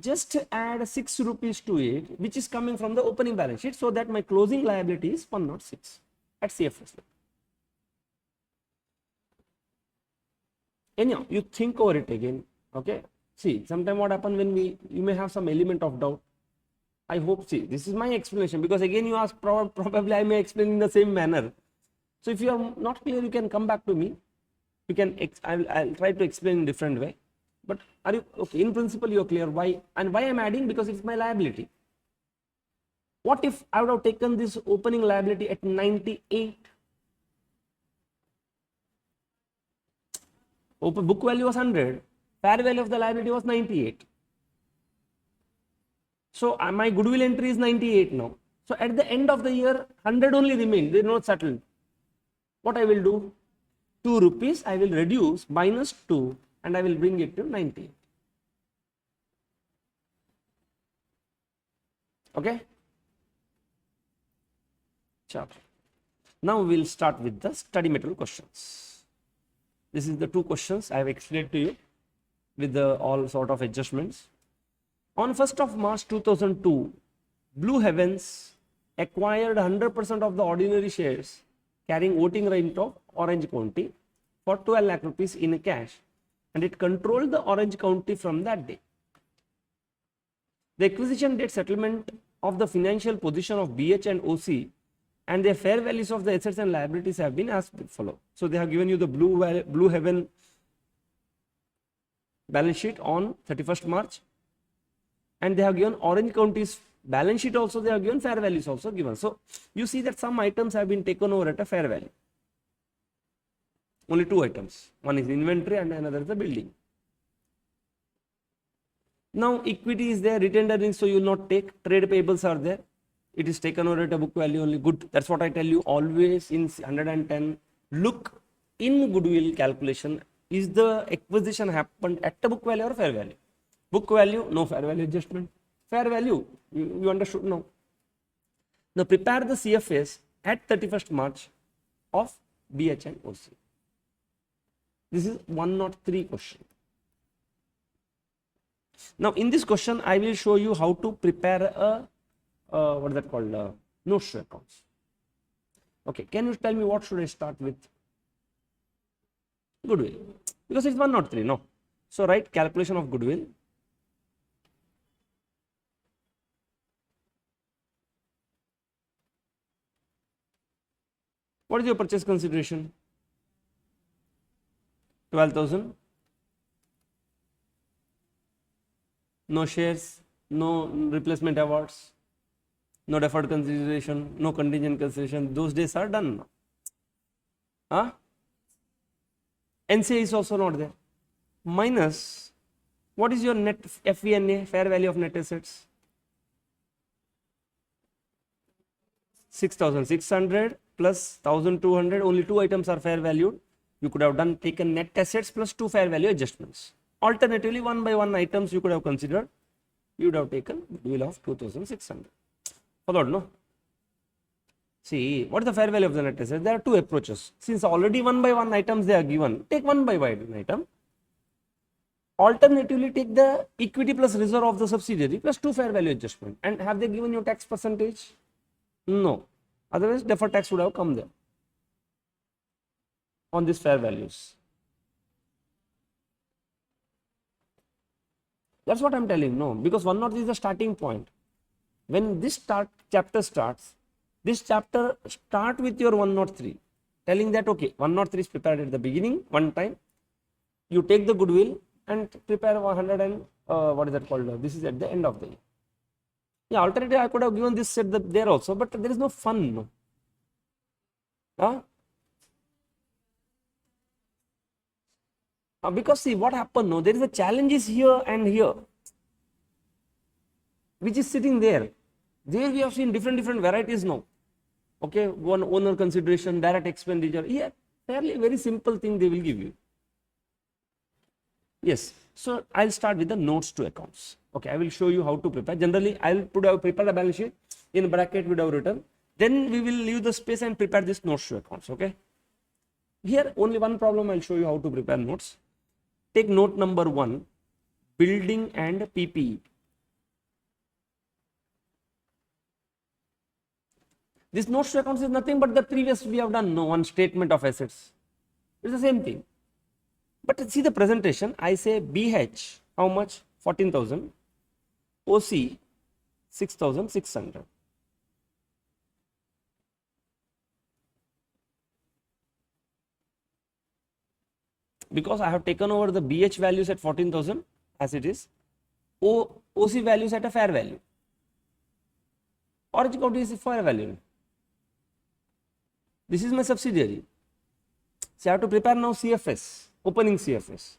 just add 6 rupees to it, which is coming from the opening balance sheet, so that my closing liability is 106 at CFS level. Anyhow, you think over it again. Okay. See, sometimes what happens when you may have some element of doubt. I hope, see, this is my explanation, because again you ask, probably I may explain in the same manner. So if you are not clear, you can come back to me. You can, I'll try to explain in different way. But are you okay? In principle, you are clear why, and why I'm adding, because it's my liability. What if I would have taken this opening liability at 98? Open book value was 100, fair value of the liability was 98. So my goodwill entry is 98 now. So at the end of the year, 100 only remained, they are not settled. What I will do? 2 rupees I will reduce minus 2 and I will bring it to 98. Okay? Sure. Now we will start with the study material questions. This is the 2 questions I have explained to you with the all sort of adjustments. On 1st of March 2002, Blue Heavens acquired 100% of the ordinary shares carrying voting right of Orange County for 12 lakh rupees in cash, and it controlled the Orange County from that day. The acquisition date settlement of the financial position of BH and OC and their fair values of the assets and liabilities have been as follow. So they have given you the Blue Heaven balance sheet on 31st March, and they have given Orange County's balance sheet also, they have given fair values also given. So you see that some items have been taken over at a fair value. Only 2 items. One is inventory and another is the building. Now equity is there, retained earnings, so you will not take. Trade payables are there. It is taken over at a book value only. Good. That's what I tell you always in 110. Look in goodwill calculation. Is the acquisition happened at a book value or fair value? Book value, no fair value adjustment. Fair value, you understood now. Now prepare the CFS at 31st March of BH and OC. This is 103 question. Now in this question, I will show you how to prepare a, what is that called, notes to accounts. Okay, can you tell me what should I start with? Goodwill, because it's 103, no. So write calculation of goodwill. What is your purchase consideration? 12,000. No shares, no replacement awards, no deferred consideration, no contingent consideration. Those days are done now. Huh? NCA is also not there. Minus, what is your net FVNA, fair value of net assets? 6,600 plus 1,200, only 2 items are fair valued. You could have taken net assets plus 2 fair value adjustments. Alternatively, 1 by 1 items you could have considered. You would have taken goodwill of 2,600. Followed, no? See, what is the fair value of the net assets? There are 2 approaches. Since already 1 by 1 items they are given, take 1 by 1 item. Alternatively, take the equity plus reserve of the subsidiary plus 2 fair value adjustment. And have they given you tax percentage? No. Otherwise, deferred tax would have come there on these fair values. That's what I'm telling. No, because 103 is the starting point. When this chapter starts, this chapter start with your 103, telling that okay, 103 is prepared at the beginning, one time. You take the goodwill and prepare 100 and what is that called? This is at the end of the year. Yeah, alternative I could have given this set there also, but there is no fun. No? Huh? Because see what happened, no, there is a challenges here and here, which is sitting there. There we have seen different varieties now. Okay, one owner consideration, direct expenditure. Here, fairly very simple thing they will give you. Yes, so I'll start with the notes to accounts. Okay, I will show you how to prepare. Generally, I'll prepare the balance sheet in bracket would have written. Then we will leave the space and prepare this notes to accounts. Okay. Here only one problem. I'll show you how to prepare notes. Take note number 1, building and PPE. This notes to accounts is nothing but the previous we have done. No, one statement of assets. It's the same thing. But see the presentation. I say BH how much? 14,000. OC 6,600. Because I have taken over the BH values at 14,000 as it is, OC values at a fair value. Origin account is fair value. This is my subsidiary. So I have to prepare now CFS, opening CFS.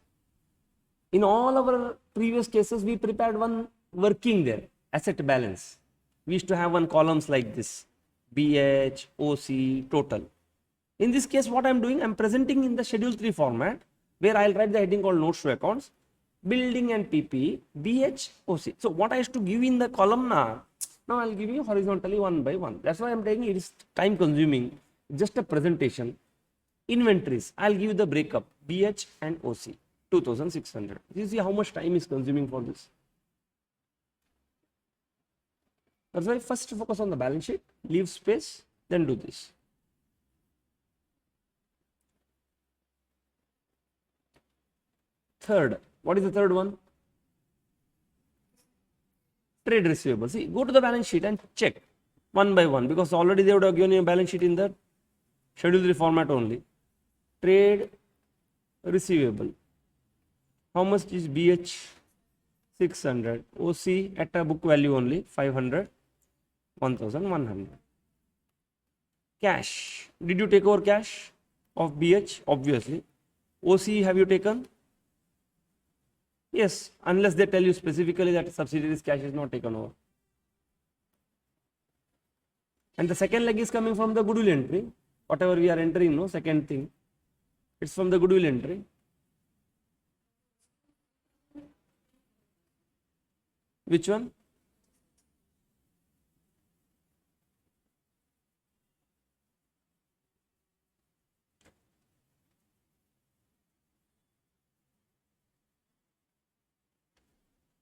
In all our previous cases, we prepared one working there, asset balance. We used to have one columns like this, BH, OC, total. In this case, what I am doing, I am presenting in the schedule 3 format, where I will write the heading called notes to accounts, building and PP, BH, OC. So what I used to give in the column now I will give you horizontally one by one. That's why I am taking it is time consuming, just a presentation. Inventories, I will give you the breakup, BH and OC, 2,600. You see how much time is consuming for this. That's why first focus on the balance sheet, leave space, then do this. Third, what is the third one? Trade receivables. See, go to the balance sheet and check one by one, because already they would have given you a balance sheet in the schedule 3 format only. Trade receivable. How much is BH? 600. OC at a book value only 500. 1,100. Cash. Did you take over cash of BH? Obviously. OC have you taken? Yes, unless they tell you specifically that subsidiary's cash is not taken over. And the second leg is coming from the goodwill entry. Whatever we are entering, no, second thing, it's from the goodwill entry. Which one?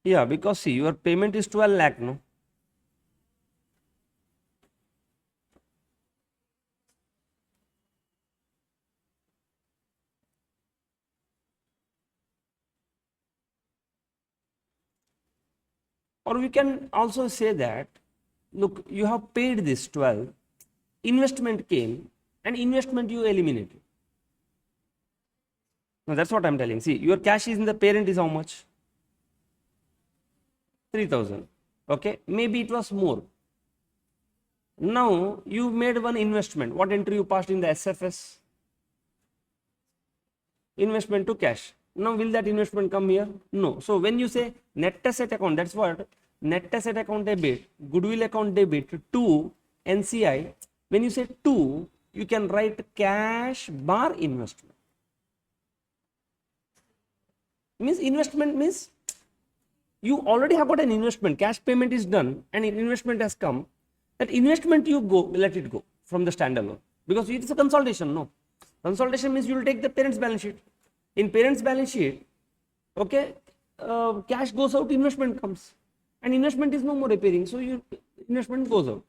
Yeah, because see, your payment is 12 lakh, no? Or we can also say that, look, you have paid this 12, investment came, and investment you eliminated. Now that's what I'm telling. See, your cash is in the parent is how much? 3,000. Okay, maybe it was more. Now you made one investment. What entry you passed in the SFS? Investment to cash. Now will that investment come here? No. So when you say net asset account, that's what net asset account debit, goodwill account debit to NCI. When you say to, you can write cash bar investment. Means investment means you already have got an investment, cash payment is done and investment has come. That investment you go, let it go from the standalone, because it is a consolidation. No, consolidation means you will take the parent's balance sheet. In parent's balance sheet, okay, cash goes out, investment comes, and investment is no more appearing, so your investment goes out.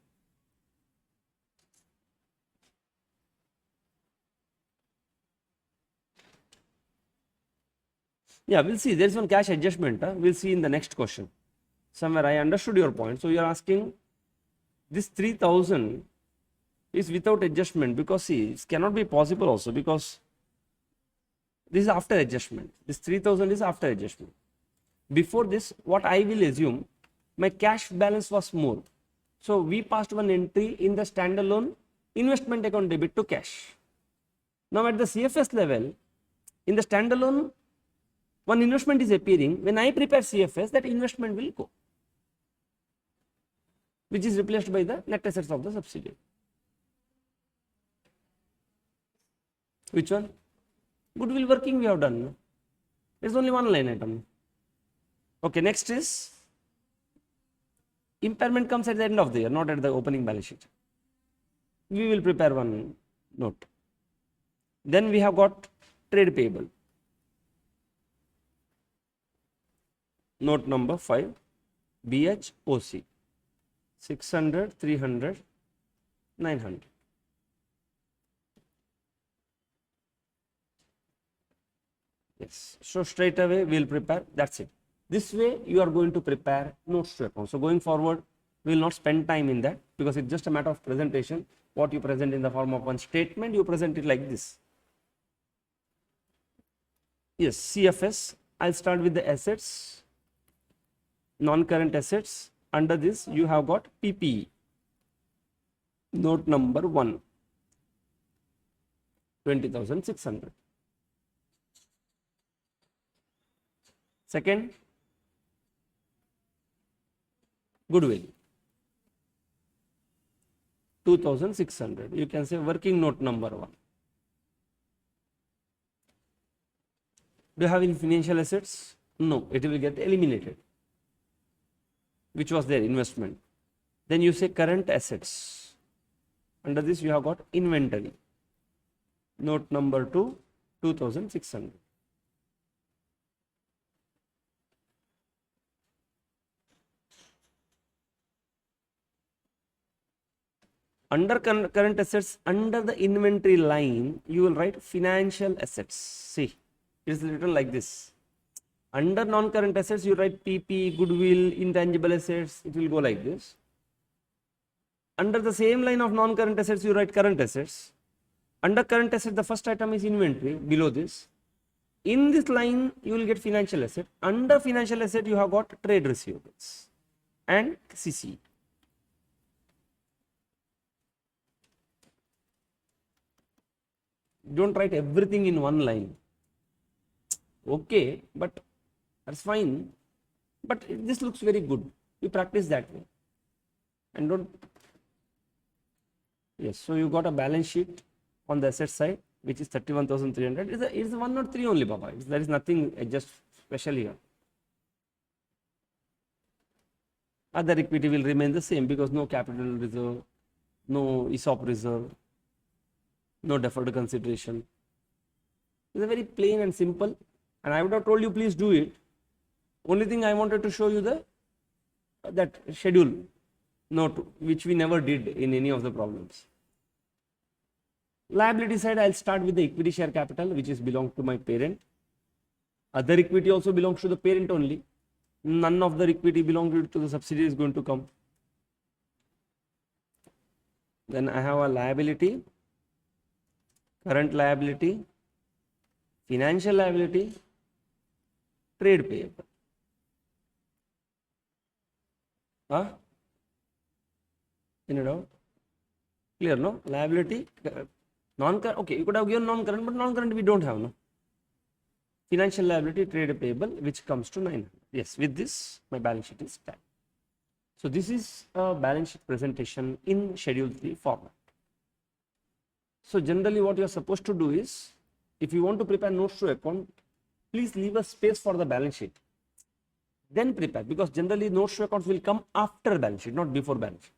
Yeah, we'll see. There is one cash adjustment. We'll see in the next question. Somewhere I understood your point. So you are asking this 3,000 is without adjustment, because see, it cannot be possible also, because this is after adjustment. This 3,000 is after adjustment. Before this, what I will assume, my cash balance was more. So we passed one entry in the standalone investment account debit to cash. Now at the CFS level, in the standalone, one investment is appearing. When I prepare CFS, that investment will go, which is replaced by the net assets of the subsidiary. Which one? Goodwill working we have done. There is only one line item. Okay, next is impairment comes at the end of the year, not at the opening balance sheet. We will prepare one note. Then we have got trade payable. Note number 5, BHOC, 600, 300, 900. Yes, so straight away we will prepare, that's it. This way you are going to prepare notes to account. So going forward, we will not spend time in that because it's just a matter of presentation. What you present in the form of one statement, you present it like this. Yes, CFS, I'll start with the assets, non-current assets. Under this, you have got PPE. Note number 1, 20,600. Second, goodwill, 2,600. You can say working note number 1. Do you have any financial assets? No, it will get eliminated, which was their investment. Then you say current assets. Under this, you have got inventory. Note number 2, 2,600. Under current assets, under the inventory line, you will write financial assets. See, it is written like this. Under non-current assets, you write PP, goodwill, intangible assets. It will go like this. Under the same line of non-current assets, you write current assets. Under current assets, the first item is inventory, below this. In this line, you will get financial asset. Under financial asset, you have got trade receivables and CC. Don't write everything in one line. Okay, but that's fine. But this looks very good. You practice that way. And don't. Yes, so you got a balance sheet on the asset side, which is 31,300. It's a 103 only, Baba. There is nothing just special here. Other equity will remain the same because no capital reserve, no ESOP reserve, no deferred consideration. It's a very plain and simple, and I would have told you please do it. Only thing I wanted to show you that schedule note, which we never did in any of the problems. Liability side, I'll start with the equity share capital, which is belong to my parent. Other equity also belongs to the parent only. None of the equity belonging to the subsidiary is going to come. Then I have a liability, current liability, financial liability, trade payable. In and out? Clear, no? Liability, non-current, okay, you could have given non-current, but non-current we don't have, no? Financial liability, trade payable, which comes to 900. Yes, with this, my balance sheet is done. So this is a balance sheet presentation in Schedule 3 format. So generally what you are supposed to do is, if you want to prepare notes to account, please leave a space for the balance sheet. Then prepare, because generally notes to accounts will come after balance sheet, not before balance sheet.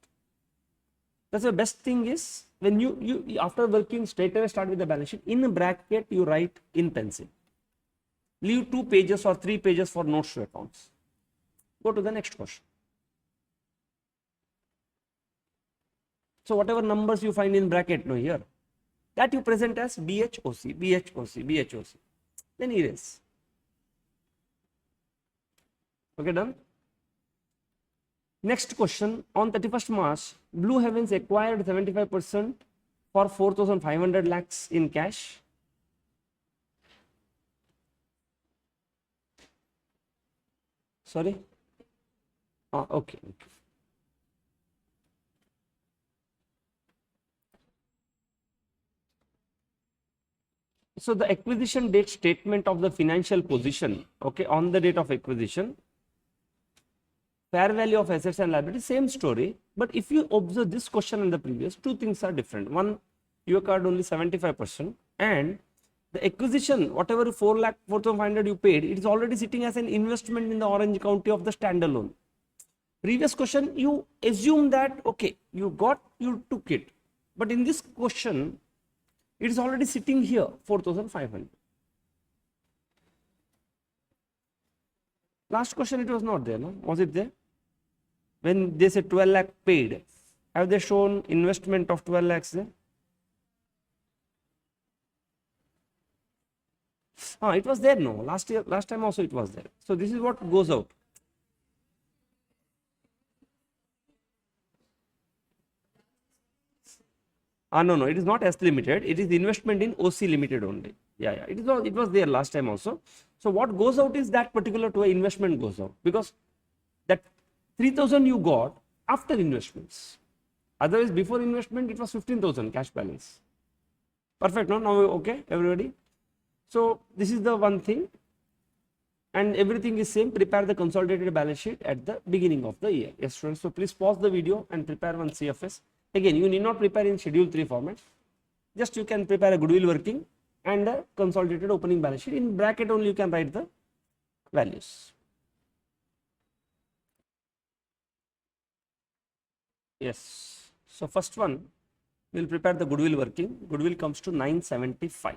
That's the best thing is, when you after working straight away start with the balance sheet, in a bracket you write in pencil. Leave 2 pages or 3 pages for notes to accounts. Go to the next question. So whatever numbers you find in bracket no here, that you present as BHOC, BHOC, BHOC. Then erase. Okay, done? Next question. On 31st March, Blue Heavens acquired 75% for 4,500 lakhs in cash. Sorry? Okay. So the acquisition date statement of the financial position, okay, on the date of acquisition, fair value of assets and liabilities, same story. But if you observe this question and the previous, two things are different. One, you acquired only 75%, and the acquisition, whatever 4,05,000 you paid, it is already sitting as an investment in the Orange County of the standalone. Previous question, you assume that, okay, you took it. But in this question, it is already sitting here, 4,500. Last question, it was not there, no? Was it there? When they say 12 lakh paid, have they shown investment of 12 lakhs there? It was there, no? Last time also it was there. So this is what goes out. No, it is not S Limited. It is investment in OC Limited only. Yeah. It was there last time also. So what goes out is that particular to investment goes out, because that 3,000 you got after investments. Otherwise, before investment, it was 15,000 cash balance. Perfect, no? Now, okay, everybody? So this is the one thing, and everything is same. Prepare the consolidated balance sheet at the beginning of the year. Yes, students. So please pause the video and prepare one CFS. Again, you need not prepare in Schedule 3 format. Just you can prepare a goodwill working and a consolidated opening balance sheet. In bracket only you can write the values. Yes. So first one, we will prepare the goodwill working. Goodwill comes to 975.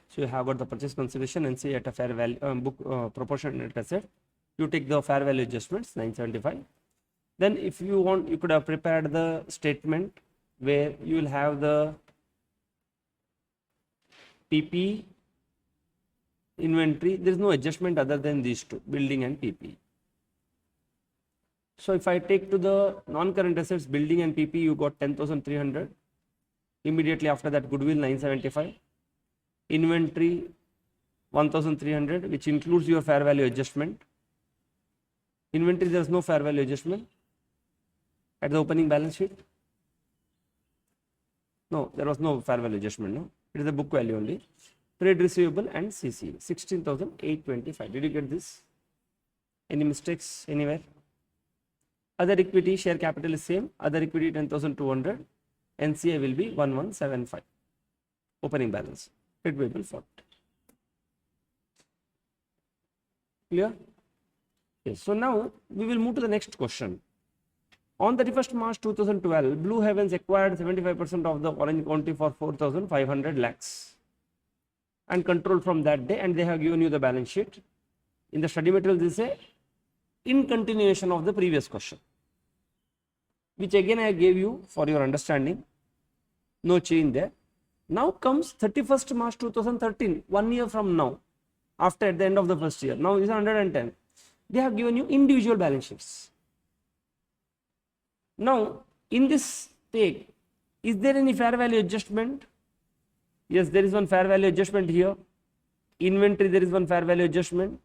So you have got the purchase consideration and see at a fair value book proportionate asset. You take the fair value adjustments 975. Then if you want, you could have prepared the statement where you will have the PP, inventory. There is no adjustment other than these two, building and PP. So if I take to the non-current assets, building and PP, you got 10,300. Immediately after that, goodwill 975. Inventory 1,300, which includes your fair value adjustment. Inventory, there is no fair value adjustment at the opening balance sheet. No, there was no fair value adjustment. No, it is the book value only. Trade receivable and CC 16,825. Did you get this? Any mistakes anywhere? Other equity, share capital is same. Other equity 10,200. NCI will be 1175. Opening balance. Trade payable 40. Clear? Yes. So now we will move to the next question. On 31st March 2012, Blue Heavens acquired 75% of the Orange County for 4,500 lakhs and controlled from that day, and they have given you the balance sheet. In the study material, this is a in continuation of the previous question, which again I gave you for your understanding. No change there. Now comes 31st March 2013, 1 year from now, after at the end of the first year. Now is 110. They have given you individual balance sheets. Now, in this take, is there any fair value adjustment? Yes, there is one fair value adjustment here. Inventory, there is one fair value adjustment.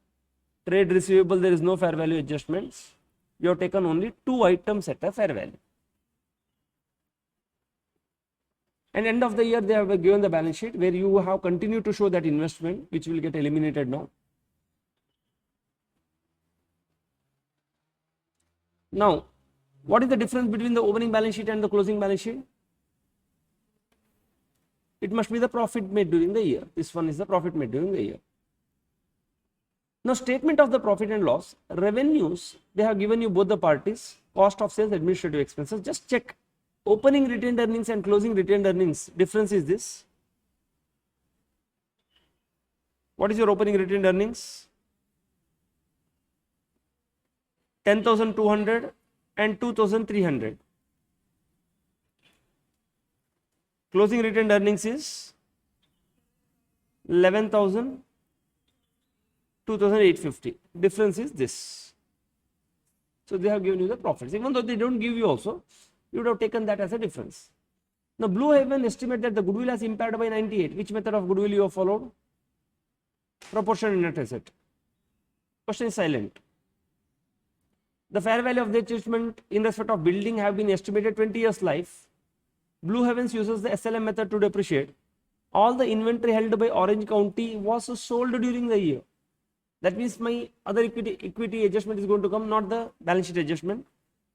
Trade receivable, there is no fair value adjustments. You have taken only two items at a fair value. And end of the year, they have given the balance sheet where you have continued to show that investment, which will get eliminated now. Now, what is the difference between the opening balance sheet and the closing balance sheet? It must be the profit made during the year. This one is the profit made during the year. Now, statement of the profit and loss, revenues, they have given you both the parties, cost of sales, administrative expenses. Just check opening retained earnings and closing retained earnings. Difference is this. What is your opening retained earnings? 10,200 and 2,300. Closing retained earnings is 11,000, 2,850. Difference is this. So they have given you the profits. Even though they don't give you also, you would have taken that as a difference. Now, Blue Haven estimate that the goodwill has impaired by 98. Which method of goodwill you have followed? Proportion in net asset. Question is silent. The fair value of the adjustment in respect of building have been estimated 20 years life. Blue Heavens uses the SLM method to depreciate. All the inventory held by Orange County was sold during the year. That means my other equity adjustment is going to come, not the balance sheet adjustment.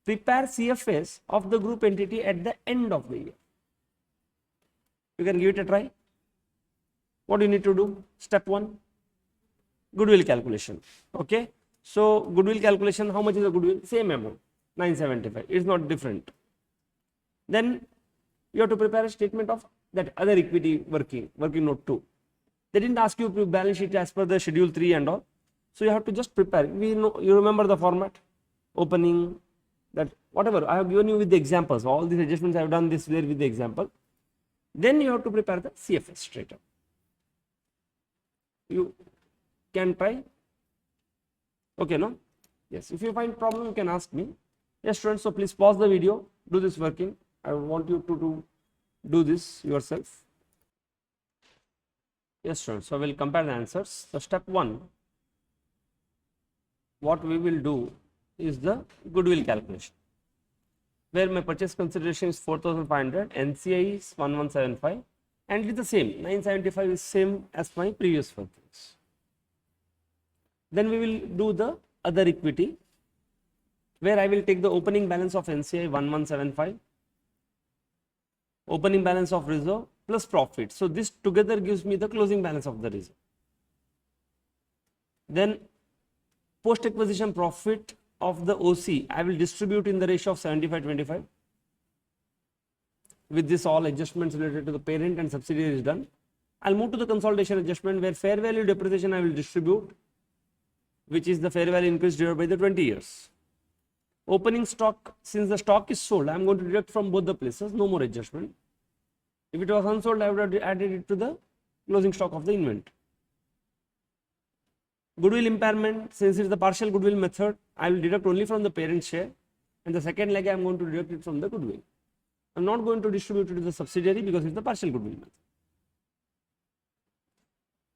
Prepare CFS of the group entity at the end of the year. You can give it a try. What do you need to do? Step 1, goodwill calculation. Okay. So goodwill calculation, how much is the goodwill? Same amount, 975. It's not different. Then you have to prepare a statement of that other equity working note 2. They didn't ask you to balance sheet as per the schedule 3 and all. So you have to just prepare. We know, you remember the format, opening, that whatever I have given you with the examples. All these adjustments I have done this way with the example. Then you have to prepare the CFS straight up. You can try. Okay, no? Yes. If you find problem, you can ask me. Yes, students. So please pause the video. Do this working. I want you to do this yourself. Yes, students. So we'll compare the answers. So step 1. What we will do is the goodwill calculation, where my purchase consideration is 4,500, NCI is 1175, and it is the same. 975 is same as my previous workings. Then we will do the other equity, where I will take the opening balance of NCI 1175, opening balance of reserve plus profit. So this together gives me the closing balance of the reserve. Then post acquisition profit of the OC I will distribute in the ratio of 75-25. With this, all adjustments related to the parent and subsidiary is done. I'll move to the consolidation adjustment, where fair value depreciation I will distribute, which is the fair value increase divided by the 20 years. Opening stock, since the stock is sold, I am going to deduct from both the places, no more adjustment. If it was unsold, I would have added it to the closing stock of the inventory. Goodwill impairment, since it is the partial goodwill method, I will deduct only from the parent share, and the second leg I am going to deduct it from the goodwill. I am not going to distribute it to the subsidiary because it is the partial goodwill method.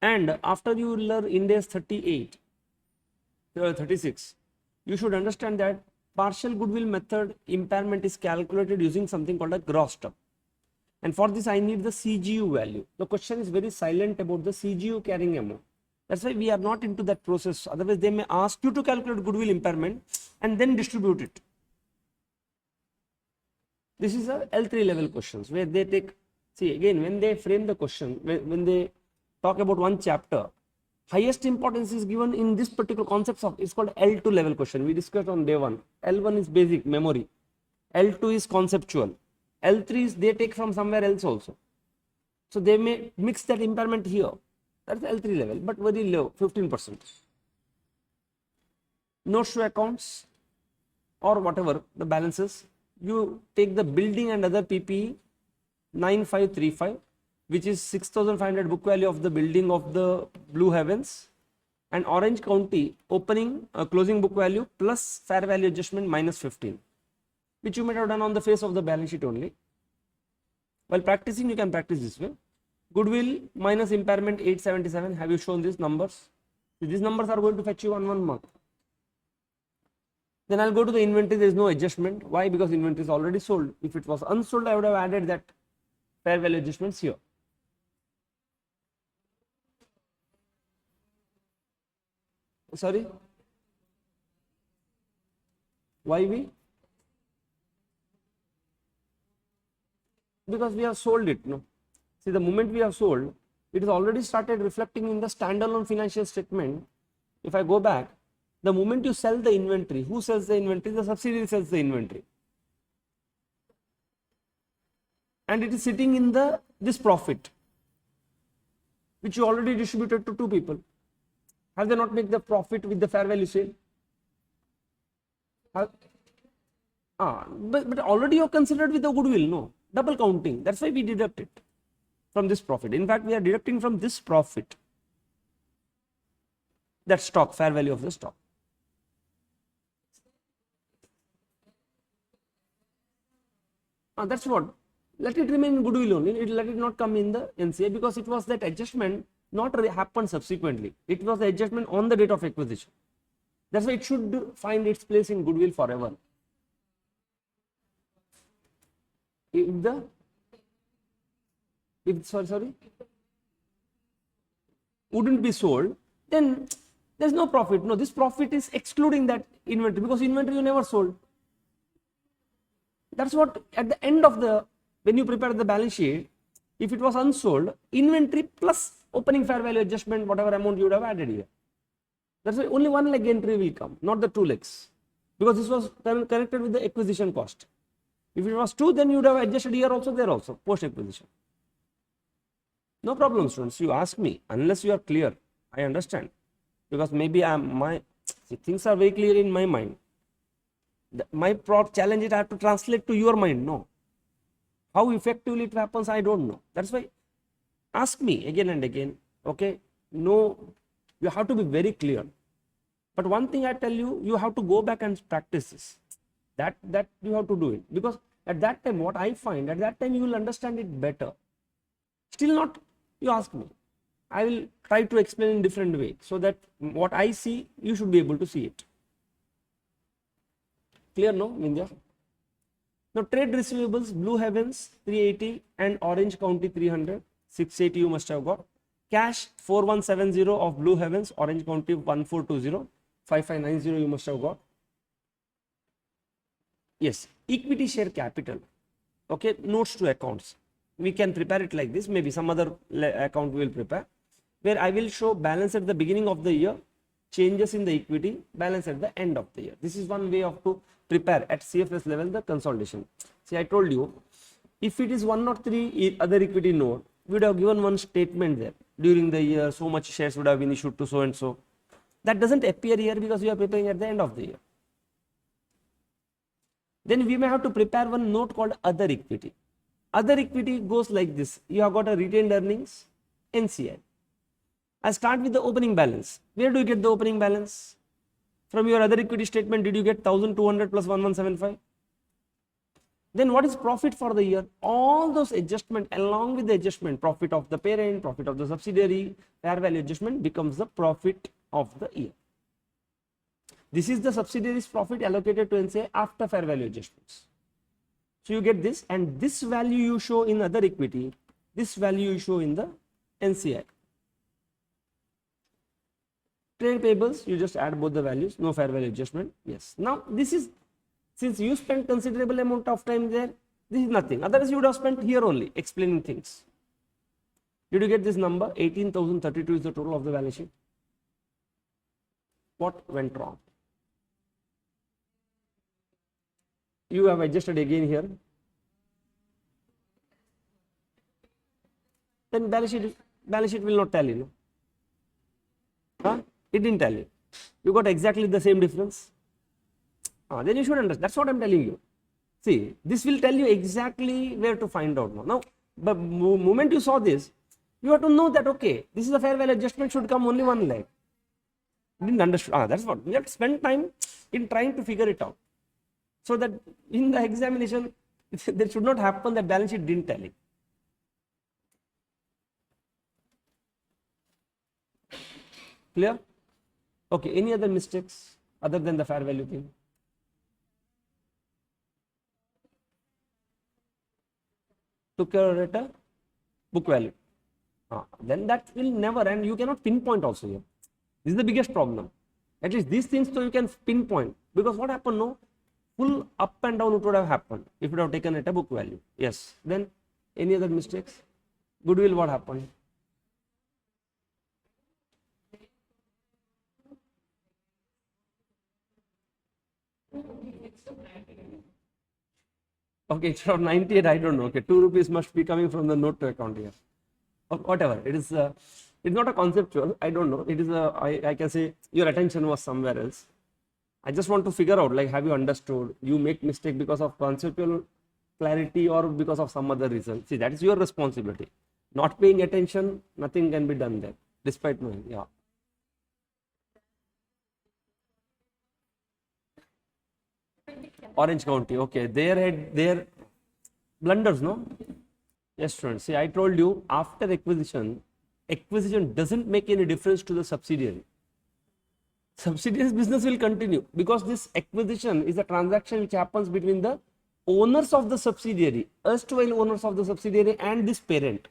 And after you learn Ind AS 36, you should understand that partial goodwill method impairment is calculated using something called a gross term. And for this, I need the CGU value. The question is very silent about the CGU carrying amount. That's why we are not into that process. Otherwise, they may ask you to calculate goodwill impairment and then distribute it. This is a L3 level questions, where they take, see again, when they frame the question, when they talk about one chapter, highest importance is given in this particular concepts of, it's called L2 level question. We discussed on day 1. L1 is basic memory. L2 is conceptual. L3 is they take from somewhere else also. So they may mix that impairment here. That's L3 level, but very low, 15%. Notes to accounts or whatever the balances, you take the building and other PPE 9535, which is 6,500 book value of the building of the Blue Heavens, and Orange County opening closing book value plus fair value adjustment minus 15, which you might have done on the face of the balance sheet only. While practicing, you can practice this way. Goodwill minus impairment 877. Have you shown these numbers? These numbers are going to fetch you 1 mark. Then I'll go to the inventory. There is no adjustment. Why? Because inventory is already sold. If it was unsold, I would have added that fair value adjustments here. Sorry? Why we? Because we have sold it. No. See, the moment we have sold, it is already started reflecting in the standalone financial statement. If I go back, the moment you sell the inventory, who sells the inventory? The subsidiary sells the inventory. And it is sitting in this profit, which you already distributed to 2 people. Have they not made the profit with the fair value sale? But already you are considered with the goodwill, no? Double counting. That's why we deduct it from this profit. In fact, we are deducting from this profit that stock, fair value of the stock. That's what. Let it remain in goodwill only. Let it not come in the NCA, because it was that adjustment not happened subsequently. It was the adjustment on the date of acquisition. That's why it should find its place in goodwill forever. Sorry, wouldn't be sold, then there's no profit. No, this profit is excluding that inventory, because inventory you never sold. That's what at the end of when you prepare the balance sheet, if it was unsold, inventory plus opening fair value adjustment, whatever amount you would have added here. That's why only one leg entry will come, not the two legs, because this was connected with the acquisition cost. If it was two, then you would have adjusted here also, there also, post acquisition. No problem, students. You ask me, unless you are clear, I understand, because maybe things are very clear in my mind. My challenge is I have to translate to your mind. No, how effectively it happens, I don't know. That's why ask me again and again. Okay, no, you have to be very clear. But one thing I tell you, you have to go back and practice this. That you have to do it, because at that time, what I find, at that time you will understand it better. Still not, you ask me, I will try to explain in different way, so that what I see, you should be able to see it. Clear, no, Vindhya? Now, trade receivables, Blue Heavens 380 and Orange County 300, 680 you must have got. Cash 4170 of Blue Heavens, Orange County 1420, 5590 you must have got. Yes, equity share capital. Okay, notes to accounts. We can prepare it like this. Maybe some other account we will prepare, where I will show balance at the beginning of the year, changes in the equity, balance at the end of the year. This is one way of to prepare at CFS level the consolidation. See, I told you, if it is 103 other equity note, we would have given one statement there. During the year, so much shares would have been issued to so and so. That doesn't appear here because we are preparing at the end of the year. Then we may have to prepare one note called other equity. Other equity goes like this. You have got a retained earnings, NCI. I start with the opening balance. Where do you get the opening balance? From your other equity statement, did you get 1200 plus 1175? Then what is profit for the year? All those adjustment, along with the adjustment, profit of the parent, profit of the subsidiary, fair value adjustment becomes the profit of the year. This is the subsidiary's profit allocated to NCI after fair value adjustments. So you get this, and this value you show in other equity, this value you show in the NCI. Trade payables, you just add both the values, no fair value adjustment. Yes. Now this is, since you spent considerable amount of time there, this is nothing. Otherwise you would have spent here only explaining things. Did you get this number? 18,032 is the total of the balance sheet. What went wrong? You have adjusted again here. Then balance sheet will not tell you. No? Huh? It didn't tell you. You got exactly the same difference. Then you should understand. That's what I'm telling you. See, this will tell you exactly where to find out now. Now, the moment you saw this, you have to know that, okay, this is a fair value adjustment, should come only one leg. Didn't understand. That's what we have to spend time in trying to figure it out, so that in the examination there should not happen that balance sheet didn't tell it. Clear? Okay, any other mistakes other than the fair value thing? Took care at a book value. Then that will never, and you cannot pinpoint also here. This is the biggest problem. At least these things, so you can pinpoint, because what happened, no, full up and down it would have happened if you would have taken at a book value. Yes. Then any other mistakes? Goodwill, what happened? Okay, it's from 98, I don't know. Okay, 2 rupees must be coming from the note to account here. Okay, whatever, it is, it's not a conceptual, I don't know. It is I can say your attention was somewhere else. I just want to figure out, like, have you understood? You make mistake because of conceptual clarity or because of some other reason. See, that is your responsibility. Not paying attention, nothing can be done there, despite knowing. Yeah. Orange County, okay, their blunders, no? Yes, students. See, I told you, after acquisition doesn't make any difference to the subsidiary. Subsidiaries business will continue because this acquisition is a transaction which happens between the owners of the subsidiary, erstwhile owners of the subsidiary, and this parent.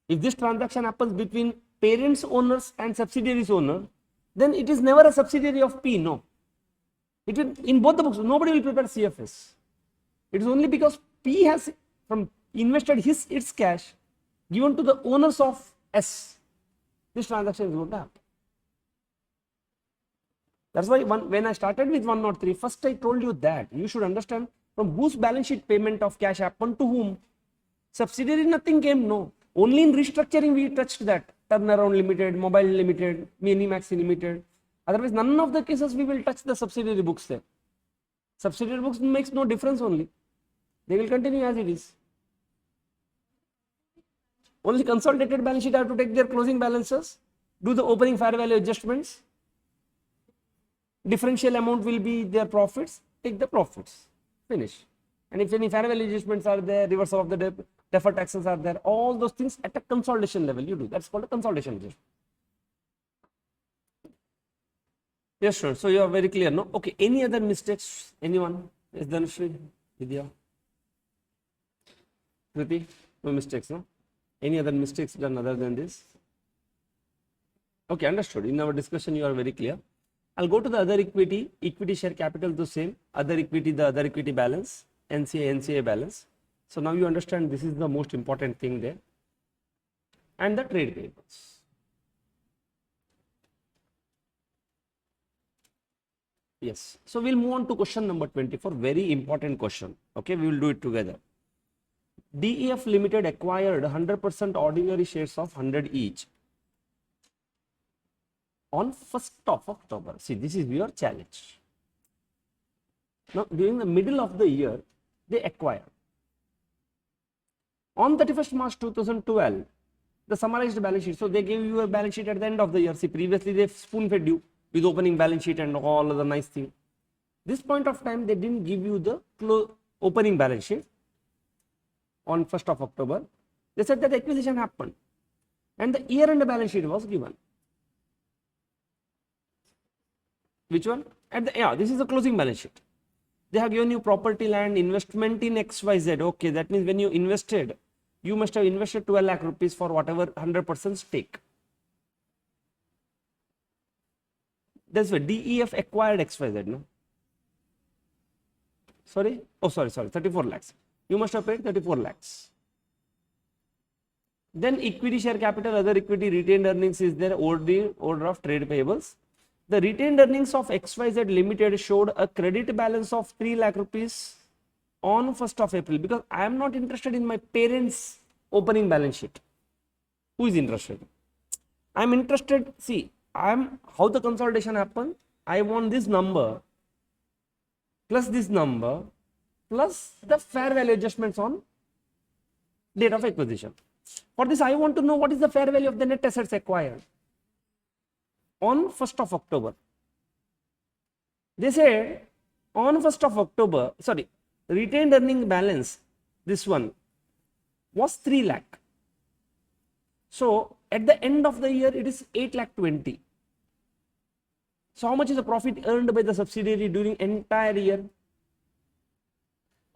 If this transaction happens between parents owners and subsidiaries owner, then it is never a subsidiary of P. No, it will, in both the books nobody will prepare CFS. It is only because P has invested its cash given to the owners of S. This transaction is going to happen. That's why when I started with 103, first I told you that you should understand from whose balance sheet payment of cash happened to whom. Subsidiary nothing came, no. Only in restructuring we touched that. Turnaround Limited, Mobile Limited, Minimax Limited. Otherwise, none of the cases we will touch the subsidiary books there. Subsidiary books makes no difference only. They will continue as it is. Only consolidated balance sheet have to take their closing balances, do the opening fair value adjustments. Differential amount will be their profits, take the profits, finish. And if any fair value adjustments are there, reversal of the deferred taxes are there, all those things at a consolidation level you do. That's called a consolidation adjustment. Yes, sure. So you are very clear, no? Okay. Any other mistakes? Anyone? Yes, Dhanushree, Vidya, Kriti? No mistakes, no? Any other mistakes done other than this? Okay, understood. In our discussion, you are very clear. I'll go to the other equity. Equity share capital the same. Other equity, the other equity balance. NCA balance. So now you understand this is the most important thing there. And the trade payables. Yes. So we'll move on to question number 24. Very important question. Okay, we will do it together. DEF Limited acquired 100% ordinary shares of 100 each on 1st of October. See, this is your challenge. Now, during the middle of the year, they acquire. On 31st March 2012, the summarized balance sheet. So, they gave you a balance sheet at the end of the year. See, previously they spoon fed you with opening balance sheet and all other nice thing. This point of time, they didn't give you the opening balance sheet on 1st of October. They said that the acquisition happened and the year-end balance sheet was given. Which one? This is the closing balance sheet. They have given you property, land, investment in XYZ. Okay, that means when you invested, you must have invested 12 lakh rupees for whatever 100% stake. That's why DEF acquired XYZ, no? Sorry? Oh, sorry, 34 lakhs. You must have paid 34 lakhs. Then equity share capital, other equity, retained earnings is there, order of trade payables. The retained earnings of XYZ Limited showed a credit balance of 3 lakh rupees on 1st of April because I am not interested in my parents' opening balance sheet. Who is interested? I am interested, see, how the consolidation happened. I want this number plus this number plus the fair value adjustments on date of acquisition. For this, I want to know what is the fair value of the net assets acquired on 1st of October. They said on 1st of October, sorry, retained earning balance, this one was 3 lakh. So at the end of the year, it is 8 lakh 20. So how much is the profit earned by the subsidiary during entire year?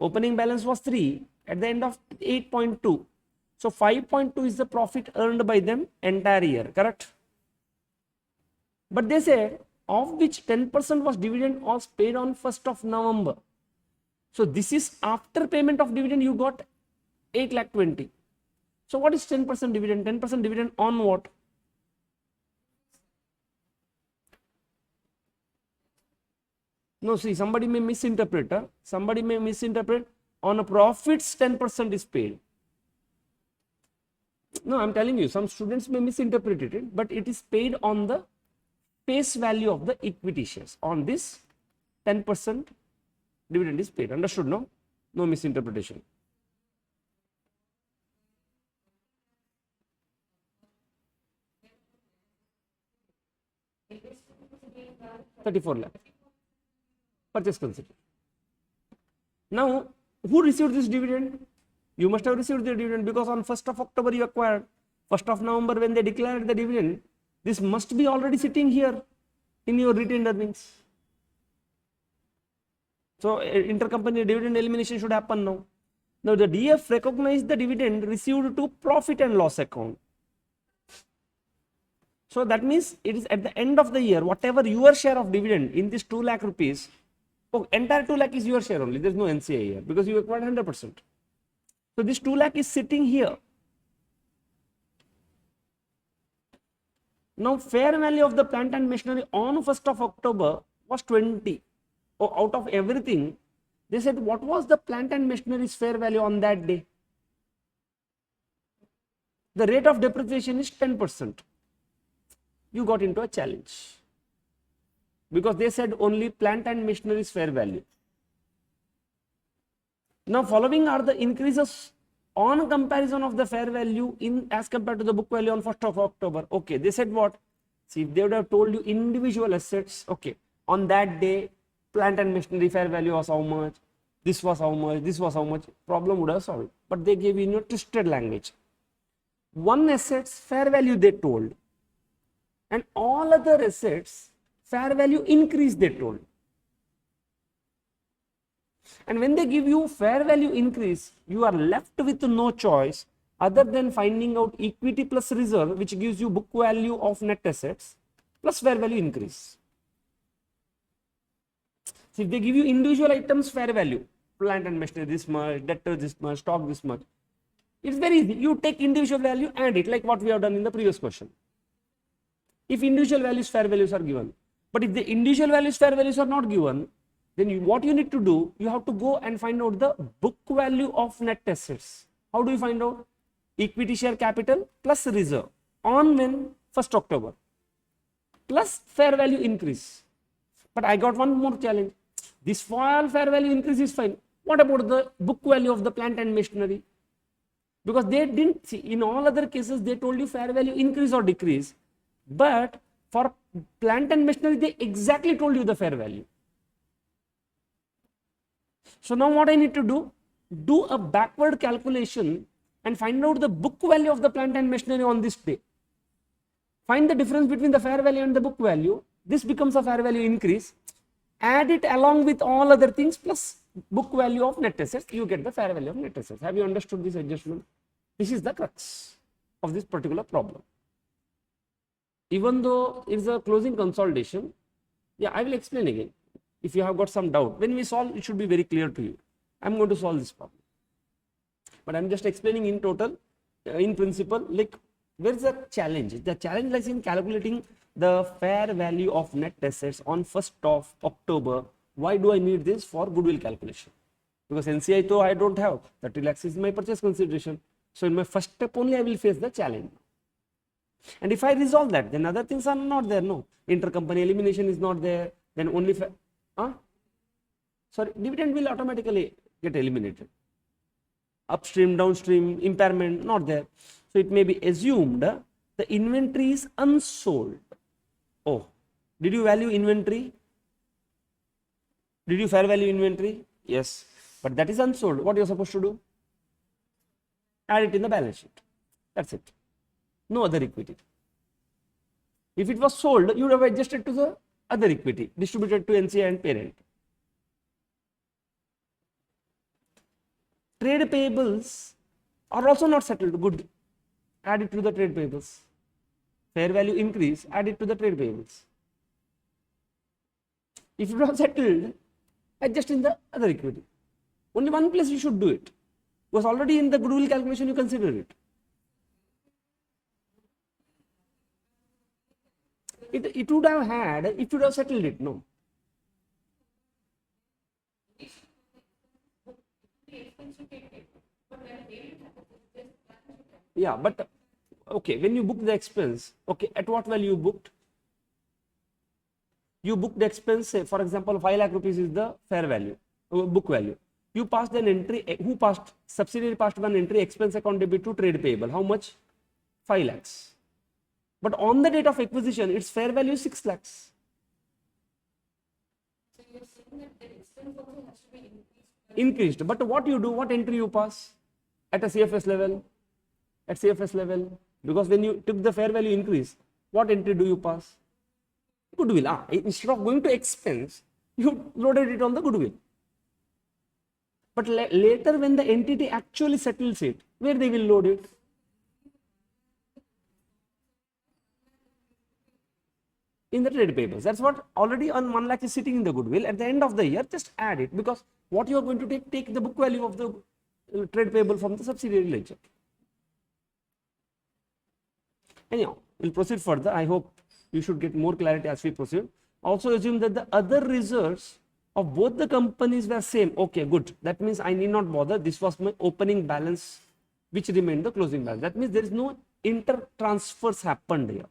Opening balance was 3, at the end of 8.2. So 5.2 is the profit earned by them entire year, correct? But they said of which 10% was dividend was paid on 1st of November. So this is after payment of dividend you got 8 lakh 20. So what is 10% dividend? 10% dividend on what? No, see, somebody may misinterpret. Somebody may misinterpret on a profits 10% is paid. No, I am telling you, some students may misinterpret it, but it is paid on the face value of the equity shares. On this, 10% dividend is paid. Understood, no? No misinterpretation. $34 lakh. Purchase consideration. Now, who received this dividend? You must have received the dividend because on 1st of October you acquired. 1st of November when they declared the dividend, this must be already sitting here. in your retained earnings. So intercompany dividend elimination should happen now. Now the DF recognized the dividend received to profit and loss account. So that means it is at the end of the year, whatever your share of dividend in this 2 lakh rupees, entire 2 lakh is your share only. There is no NCI here because you acquired 100%. So this 2 lakh is sitting here. Now fair value of the plant and machinery on 1st of October was 20. Out of everything, they said what was the plant and machinery's fair value on that day? The rate of depreciation is 10%. You got into a challenge because they said only plant and machinery's fair value. Now following are the increases on comparison of the fair value in as compared to the book value on 1st of October. Okay, they said what? See, if they would have told you individual assets, okay, on that day plant and machinery fair value was how much, this was how much, this was how much, problem would have solved. But they gave you twisted language. One asset's fair value they told, and all other assets fair value increase they told. And when they give you fair value increase, you are left with no choice other than finding out equity plus reserve, which gives you book value of net assets plus fair value increase. So if they give you individual items fair value, plant and machinery this much, debtor this much, stock this much, it's very easy. You take individual value, add it, like what we have done in the previous question. If individual values, fair values are given, but if the individual values, fair values are not given, then what you need to do, you have to go and find out the book value of net assets. How do you find out? Equity share capital plus reserve on when? 1st October plus fair value increase. But I got one more challenge. This fair value increase is fine. What about the book value of the plant and machinery? Because they didn't see, in all other cases, they told you fair value increase or decrease. But for plant and machinery, they exactly told you the fair value. So now what I need to do? Do a backward calculation and find out the book value of the plant and machinery on this day. Find the difference between the fair value and the book value. This becomes a fair value increase. Add it along with all other things plus book value of net assets. You get the fair value of net assets. Have you understood this adjustment? This is the crux of this particular problem. Even though it is a closing consolidation, yeah, I will explain again. If you have got some doubt, when we solve, it should be very clear to you. I am going to solve this problem. But I am just explaining in total, in principle, like where is the challenge? The challenge lies in calculating the fair value of net assets on 1st of October. Why do I need this? For goodwill calculation. Because NCI though I don't have, 30 lakhs is my purchase consideration. So in my first step only I will face the challenge. And if I resolve that, then other things are not there. No, intercompany elimination is not there. Then only dividend will automatically get eliminated. Upstream, downstream, impairment, not there. So it may be assumed the inventory is unsold. Oh, did you value inventory? Did you fair value inventory? Yes, but that is unsold. What you are supposed to do? Add it in the balance sheet. That's it. No other equity. If it was sold, you would have adjusted to the other equity, distributed to NCI and parent. Trade payables are also not settled. Good. Add it to the trade payables. Fair value increase, add it to the trade payables. If it was settled, adjust in the other equity. Only one place you should do it. Was already in the goodwill calculation, you consider it. It would have had, if you would have settled it, no. Yeah, but okay, when you book the expense, okay, at what value you booked? You booked the expense, say, for example, 5 lakh rupees is the fair value, book value. You passed an entry, who passed? Subsidiary passed one entry, expense account debit to trade payable. How much? 5 lakhs. But on the date of acquisition, its fair value is 6 lakhs. So you are saying that the expense also has to be increased. But what you do, what entry you pass? At a CFS level? At CFS level? Because when you took the fair value increase, what entry do you pass? Goodwill. Instead of going to expense, you loaded it on the goodwill. But later when the entity actually settles it, where they will load it? In the trade payables. That's what already on 1 lakh is sitting in the goodwill. At the end of the year, just add it, because what you are going to take the book value of the trade payable from the subsidiary ledger. Anyhow, we'll proceed further. I hope you should get more clarity as we proceed. Also assume that the other reserves of both the companies were same. Okay, good. That means I need not bother. This was my opening balance, which remained the closing balance. That means there is no inter transfers happened here.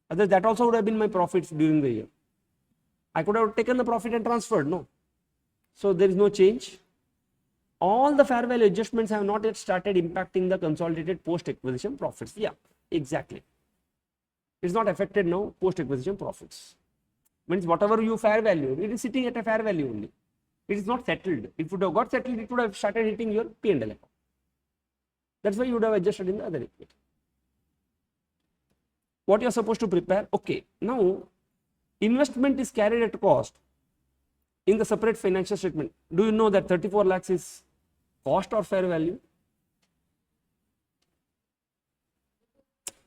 Otherwise, that also would have been my profits during the year. I could have taken the profit and transferred. No. So there is no change. All the fair value adjustments have not yet started impacting the consolidated post acquisition profits. Yeah, exactly. It's not affected now post acquisition profits. Means whatever you fair value, it is sitting at a fair value only. It is not settled. If it would have got settled, it would have started hitting your P&L account. That's why you would have adjusted in the other equity. What you are supposed to prepare? Okay, now investment is carried at cost in the separate financial statement. Do you know that 34 lakhs is cost or fair value?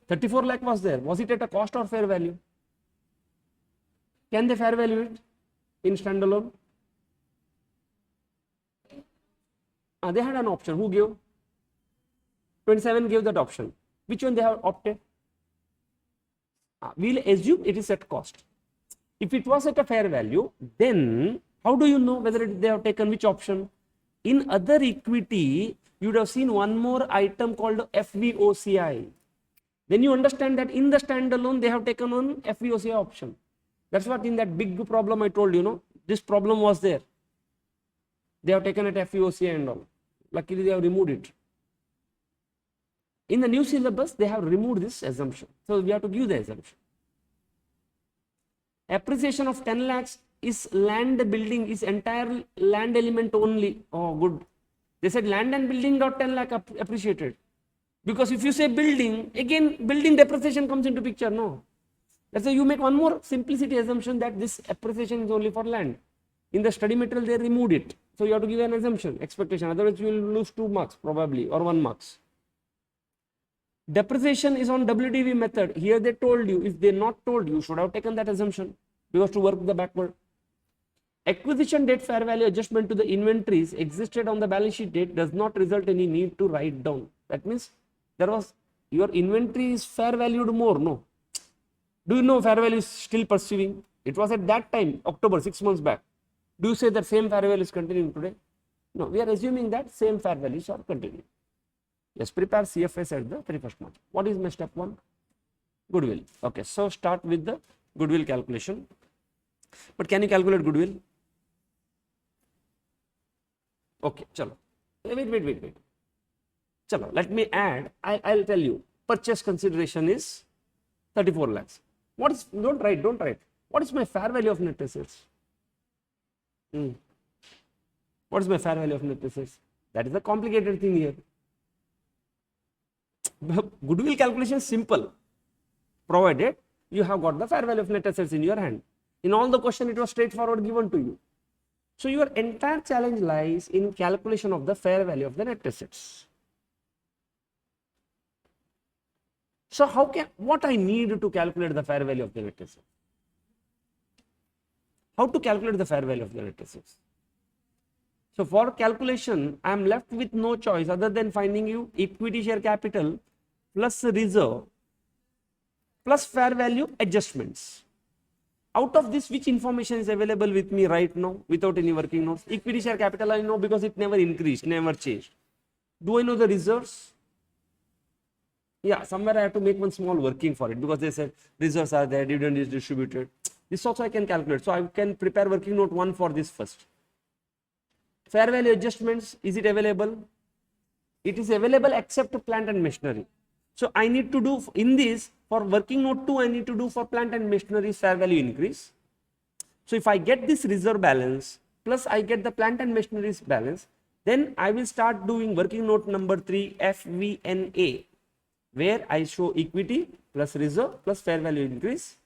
34 lakh was there. Was it at a cost or fair value? Can they fair value it in standalone? They had an option. Who gave? 27 gave that option. Which one they have opted? We'll assume it is at cost. If it was at a fair value, then how do you know whether they have taken which option? In other equity, you would have seen one more item called FVOCI. Then you understand that in the standalone, they have taken on FVOCI option. That's what in that big problem I told you, no, this problem was there. They have taken it FVOCI and all. Luckily, they have removed it. In the new syllabus, they have removed this assumption. So we have to give the assumption. Appreciation of 10 lakhs is land building, is entire land element only. Oh, good. They said land and building got 10 lakh appreciated. Because if you say building, again building depreciation comes into picture. No. That's why you make one more simplicity assumption that this appreciation is only for land. In the study material, they removed it. So you have to give an assumption, expectation. Otherwise, you will lose 2 marks probably, or 1 marks. Depreciation is on WDV method. Here they told you. If they not told you, should have taken that assumption, because to work the backward. Acquisition date fair value adjustment to the inventories existed on the balance sheet date does not result any need to write down. That means there was your inventory is fair valued more. No. Do you know fair value is still pursuing? It was at that time, October, 6 months back. Do you say that same fair value is continuing today? No. We are assuming that same fair values are continuing. Yes, prepare CFS at the 31st month. What is my step 1? Goodwill. Okay, so start with the goodwill calculation. But can you calculate goodwill? Okay, chalo. Wait. Chalo, let me add. I'll tell you. Purchase consideration is 34 lakhs. What is, don't write. What is my fair value of net assets? What is my fair value of net assets? That is a complicated thing here. Goodwill calculation is simple, provided you have got the fair value of net assets in your hand. In all the question, it was straightforward given to you. So your entire challenge lies in calculation of the fair value of the net assets. So what I need to calculate the fair value of the net assets? How to calculate the fair value of the net assets? So for calculation, I am left with no choice other than finding you equity share capital plus reserve plus fair value adjustments. Out of this, which information is available with me right now without any working notes? Equity share capital I know because it never increased, never changed. Do I know the reserves? Yeah, somewhere I have to make one small working for it because they said reserves are there, dividend is distributed. This also I can calculate. So I can prepare working note 1 for this first. Fair value adjustments, is it available? It is available except plant and machinery. So I need to do in this, for working note 2, I need to do for plant and machinery fair value increase. So if I get this reserve balance, plus I get the plant and machineries balance, then I will start doing working note number 3, FVNA, where I show equity plus reserve plus fair value increase.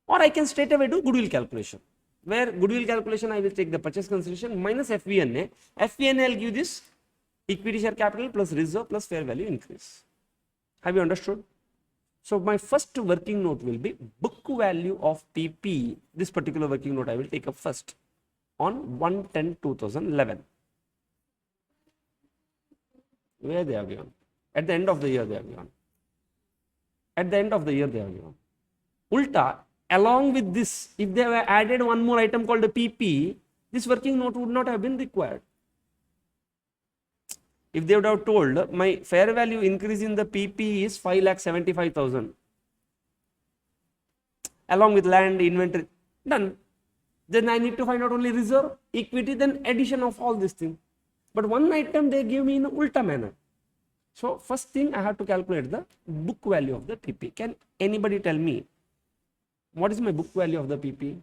Or I can straight away do goodwill calculation, where goodwill calculation I will take the purchase consideration minus FVNA. FVNA will give this equity share capital plus reserve plus fair value increase. Have you understood? So my first working note will be book value of PP. This particular working note I will take up first on 1/10/2011. Where they have given? At the end of the year they have given. At the end of the year they have given. Ulta, along with this, if they have added one more item called a PP, this working note would not have been required. If they would have told my fair value increase in the PP is 5,75,000 along with land, inventory, done. Then I need to find out only reserve, equity, then addition of all these things. But one item they give me in ulta manner. So first thing I have to calculate the book value of the PP. Can anybody tell me what is my book value of the PP?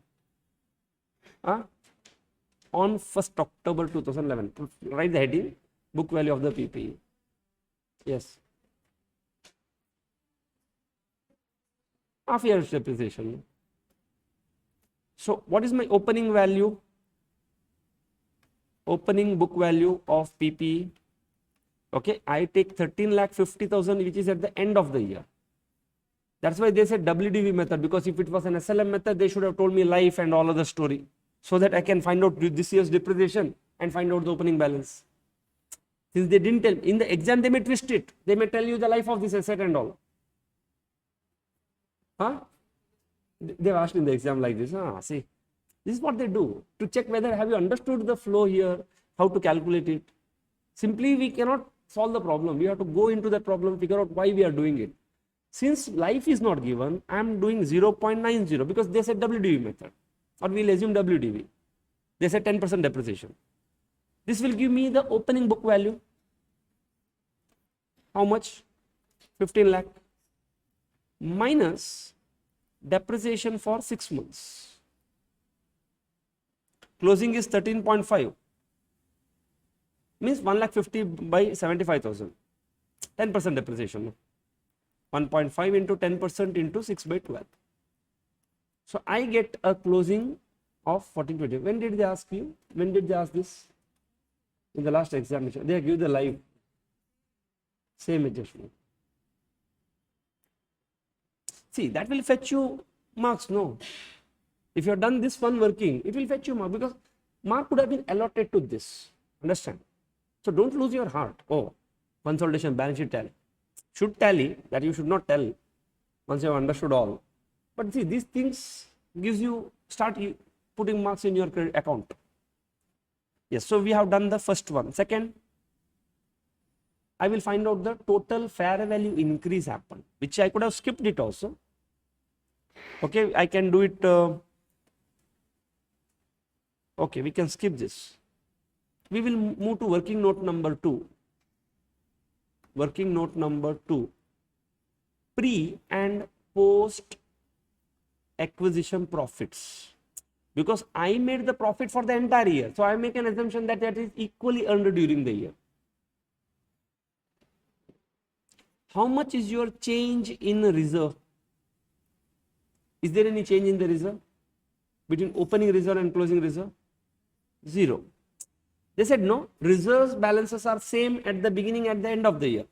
On 1st October 2011. Write the heading, book value of the PP. Yes. Half year's depreciation. So what is my opening value? Opening book value of PP. Okay, I take 13,50,000 which is at the end of the year. That's why they said WDV method, because if it was an SLM method, they should have told me life and all other story, so that I can find out this year's depreciation and find out the opening balance. Since they didn't tell, in the exam they may twist it. They may tell you the life of this asset and all. They've asked in the exam like this. See, this is what they do to check whether have you understood the flow here, how to calculate it. Simply we cannot solve the problem. We have to go into that problem, figure out why we are doing it. Since life is not given, I am doing 0.90 because they said WDV method, or we'll assume WDV. They said 10% depreciation. This will give me the opening book value. How much? 15 lakh minus depreciation for 6 months. Closing is 13.5. Means 1,50,000 by 75,000. 10% depreciation. 1.5 into 10% into 6 by 12. So I get a closing of 1420. When did they ask you? When did they ask this? In the last examination. They give the live. Same adjustment. See, that will fetch you marks, no? If you have done this one working, it will fetch you mark, because mark would have been allotted to this. Understand? So don't lose your heart. Oh, consolidation, balance sheet tally. Should tally, that you should not tell once you have understood all. But see, these things gives you, start putting marks in your credit account. Yes, so we have done the first one. Second, I will find out the total fair value increase happened, which I could have skipped it also. Okay, I can do it. Okay, we can skip this. We will move to working note number 2. Working note number 2. Pre and post acquisition profits. Because I made the profit for the entire year. So I make an assumption that that is equally earned during the year. How much is your change in reserve? Is there any change in the reserve between opening reserve and closing reserve? 0. They said no, reserves balances are same at the beginning, at the end of the year.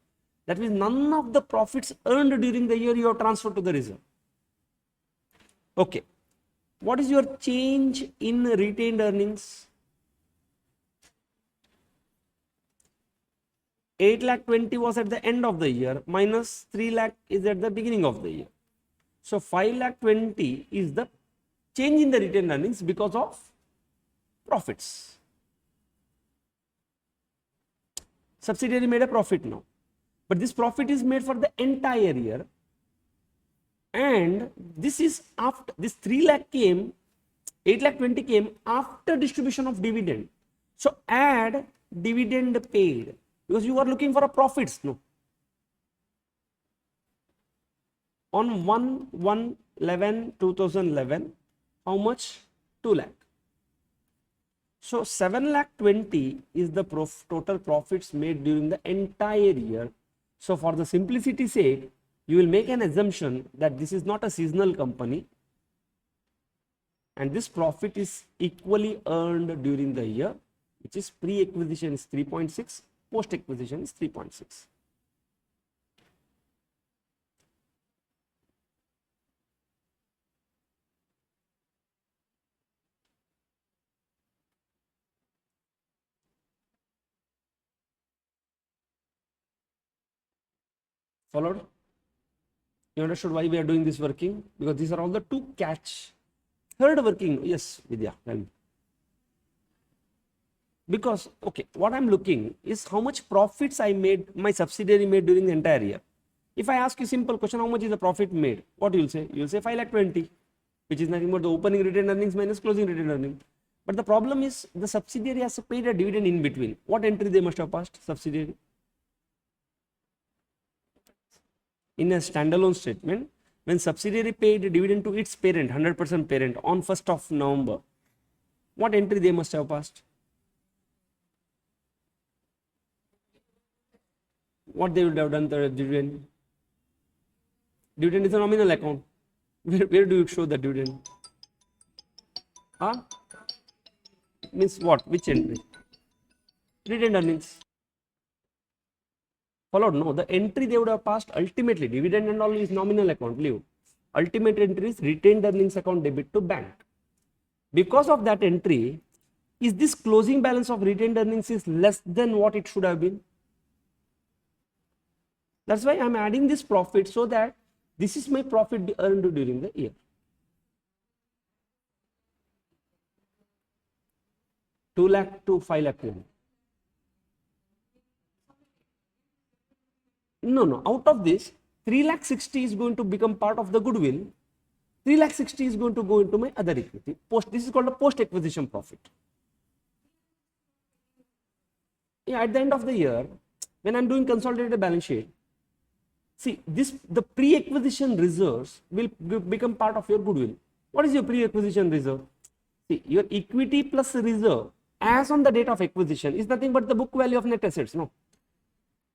That means none of the profits earned during the year you have transferred to the reserve. Okay. What is your change in retained earnings? 8,20,000 was at the end of the year, minus 3 lakh is at the beginning of the year. So 5,20,000 is the change in the retained earnings because of profits. Subsidiary made a profit now, but this profit is made for the entire year, and this is after this 3 lakh came, 8,20,000 came after distribution of dividend. So add dividend paid, because you are looking for a profits, no? On 1/1/11/2011, how much? 2 lakh. So 7,20,000 is the total profits made during the entire year. So for the simplicity sake, you will make an assumption that this is not a seasonal company. and this profit is equally earned during the year, which is pre-acquisition is 3.6, post-acquisition is 3.6. Followed? You understood why we are doing this working? Because these are all the to catch. Third working, yes, Vidya, tell me. Because, okay, what I'm looking is how much profits I made, my subsidiary made during the entire year. If I ask you simple question, how much is the profit made? What you'll say? You'll say 5,20,000, which is nothing but the opening retained earnings minus closing retained earnings. But the problem is the subsidiary has paid a dividend in between. What entry they must have passed, subsidiary? In a standalone statement, when subsidiary paid a dividend to its parent, 100% parent, on 1st of November, what entry they must have passed? What they would have done the dividend? Dividend is a nominal account. Where do you show the dividend? Huh? Means what? Which entry? Retained earnings. Followed? No, the entry they would have passed ultimately, dividend and all is nominal account, leave. Ultimate entry is retained earnings account debit to bank. Because of that entry, is this closing balance of retained earnings is less than what it should have been? That's why I'm adding this profit so that this is my profit earned during the year. 2 lakh to 5 lakh. No. Out of this, 3,60,000 is going to become part of the goodwill. 3,60,000 is going to go into my other equity. This is called a post-acquisition profit. Yeah, at the end of the year, when I'm doing consolidated balance sheet, see, the pre-acquisition reserves will become part of your goodwill. What is your pre-acquisition reserve? See, your equity plus reserve as on the date of acquisition is nothing but the book value of net assets, no?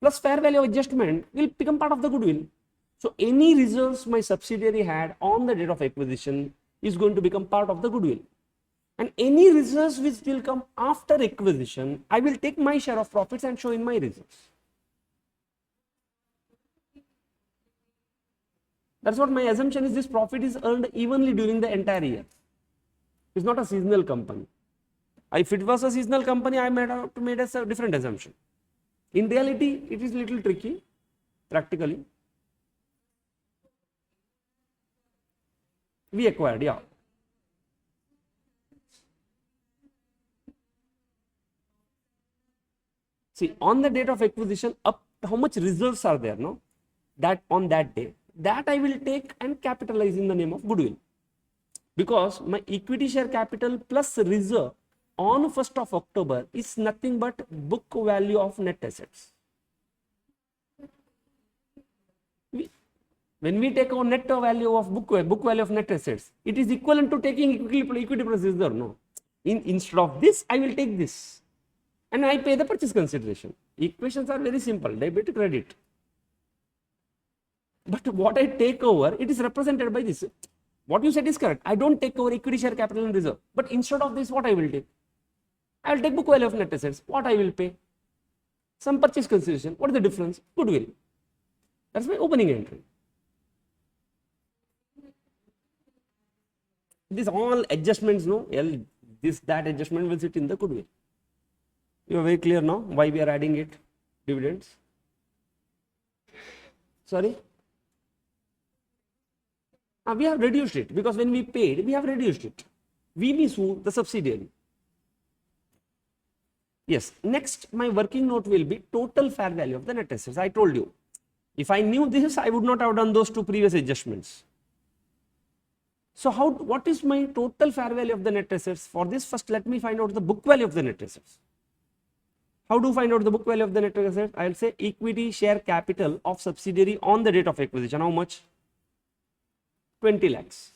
Plus fair value adjustment will become part of the goodwill. So any reserves my subsidiary had on the date of acquisition is going to become part of the goodwill. And any reserves which will come after acquisition, I will take my share of profits and show in my reserves. That's what my assumption is. This profit is earned evenly during the entire year. It's not a seasonal company. If it was a seasonal company, I might have made a different assumption. In reality, it is a little tricky, practically. We acquired, yeah. See, on the date of acquisition, how much reserves are there, no? That on that day, that I will take and capitalize in the name of goodwill. Because my equity share capital plus reserve on 1st of October is nothing but book value of net assets. When we take our net value of book value of net assets, it is equivalent to taking equity plus reserve, no? Instead of this, I will take this. And I pay the purchase consideration. Equations are very simple, debit, credit. But what I take over, it is represented by this. What you said is correct. I don't take over equity share capital and reserve. But instead of this, what I will take? I will take book value of net assets. What I will pay? Some purchase consideration. What is the difference? Goodwill. That's my opening entry. These all adjustments, no? That adjustment will sit in the goodwill. You are very clear now why we are adding it? Dividends. Sorry? We have reduced it because when we paid, we have reduced it. We means who? The subsidiary. Yes. Next, my working note will be total fair value of the net assets. I told you. If I knew this, I would not have done those two previous adjustments. So what is my total fair value of the net assets? For this, first let me find out the book value of the net assets. How do you find out the book value of the net assets? I will say equity share capital of subsidiary on the date of acquisition. How much? 20 lakhs.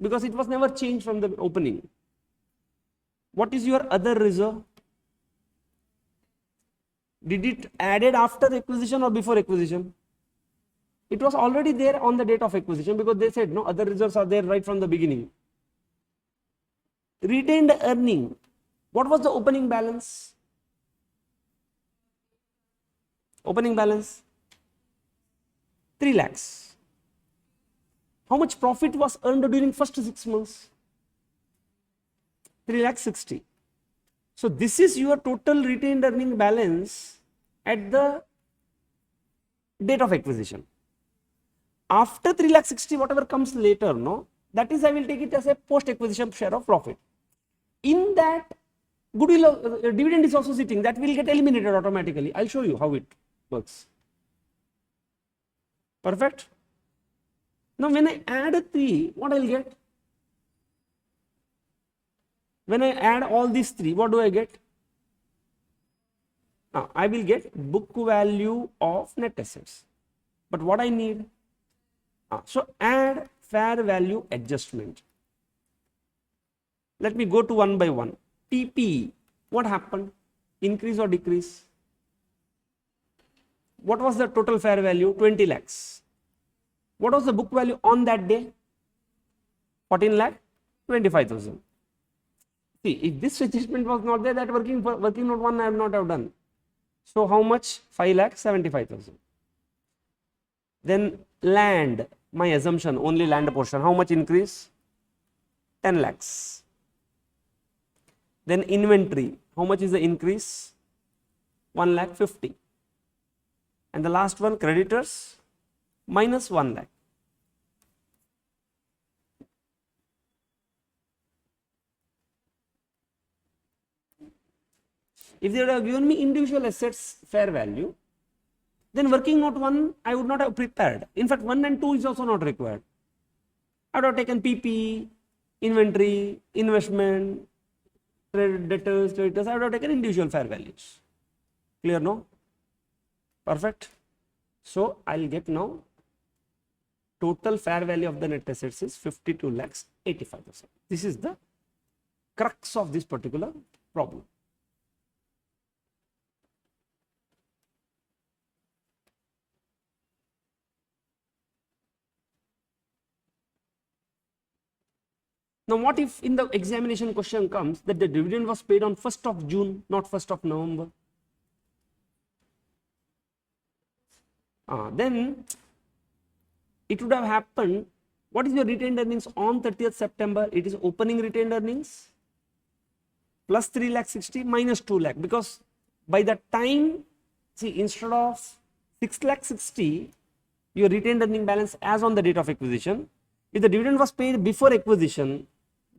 Because it was never changed from the opening. What is your other reserve? Did it added after acquisition or before acquisition? It was already there on the date of acquisition because they said no other reserves are there right from the beginning. retained earning. What was the opening balance? Opening balance 3 lakhs. How much profit was earned during first 6 months? 3 lakhs 60. So this is your total retained earning balance at the date of acquisition. After 3 lakh 60, whatever comes later, no, that is I will take it as a post acquisition share of profit. In that, goodwill dividend is also sitting, that will get eliminated automatically. I'll show you how it works. Perfect. Now when I add 3, what I'll get? When I add all these 3, what do I get? I will get book value of net assets. But what I need? So add fair value adjustment. Let me go to one by one. PP, what happened? Increase or decrease? What was the total fair value? 20 lakhs. What was the book value on that day? 14 lakh 25,000. See, if this adjustment was not there, that working note 1 I have not have done. So how much? 5 lakh 75,000. Then land, my assumption, only land portion, how much increase? 10 lakhs. Then inventory, how much is the increase? 1 lakh 50. And the last one, creditors, minus 1 lakh. If they would have given me individual assets fair value, then working note 1 I would not have prepared. In fact, 1 and 2 is also not required. I would have taken PP, inventory, investment, debtors, creditors. I would have taken individual fair values. Clear, no? Perfect. So I'll get now total fair value of the net assets is 52 lakhs 85,000. This is the crux of this particular problem. Now, what if in the examination question comes that the dividend was paid on 1st of June, not 1st of November? Then it would have happened, what is your retained earnings on 30th September? It is opening retained earnings plus 3 lakh 60 minus 2 lakh, because by the time, see, instead of 6 lakh 60, your retained earning balance as on the date of acquisition, if the dividend was paid before acquisition,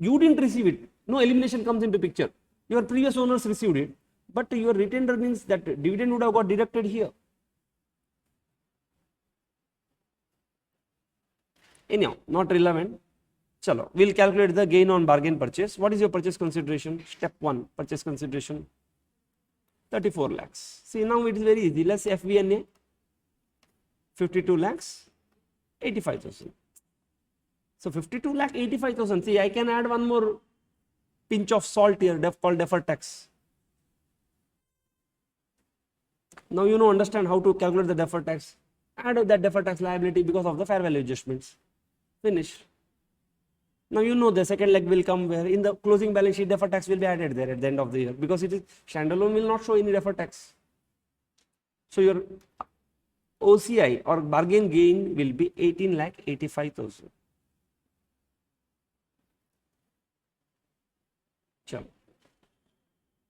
you didn't receive it, no elimination comes into picture. Your previous owners received it, but your retained earnings, that dividend would have got deducted here. Anyhow, not relevant. Chalo, we'll calculate the gain on bargain purchase. What is your purchase consideration? Step 1, purchase consideration 34 lakhs. See, now it is very easy. Let's FVNA 52 lakhs 85,000. So 52 lakh 85,000. See, I can add one more pinch of salt here, called deferred tax. Now you know, understand how to calculate the deferred tax. Add that deferred tax liability because of the fair value adjustments. Finish. Now you know the second leg will come where in the closing balance sheet deferred tax will be added there at the end of the year, because it is standalone will not show any deferred tax. So your OCI or bargain gain will be 18 lakh 85,000. Chalo.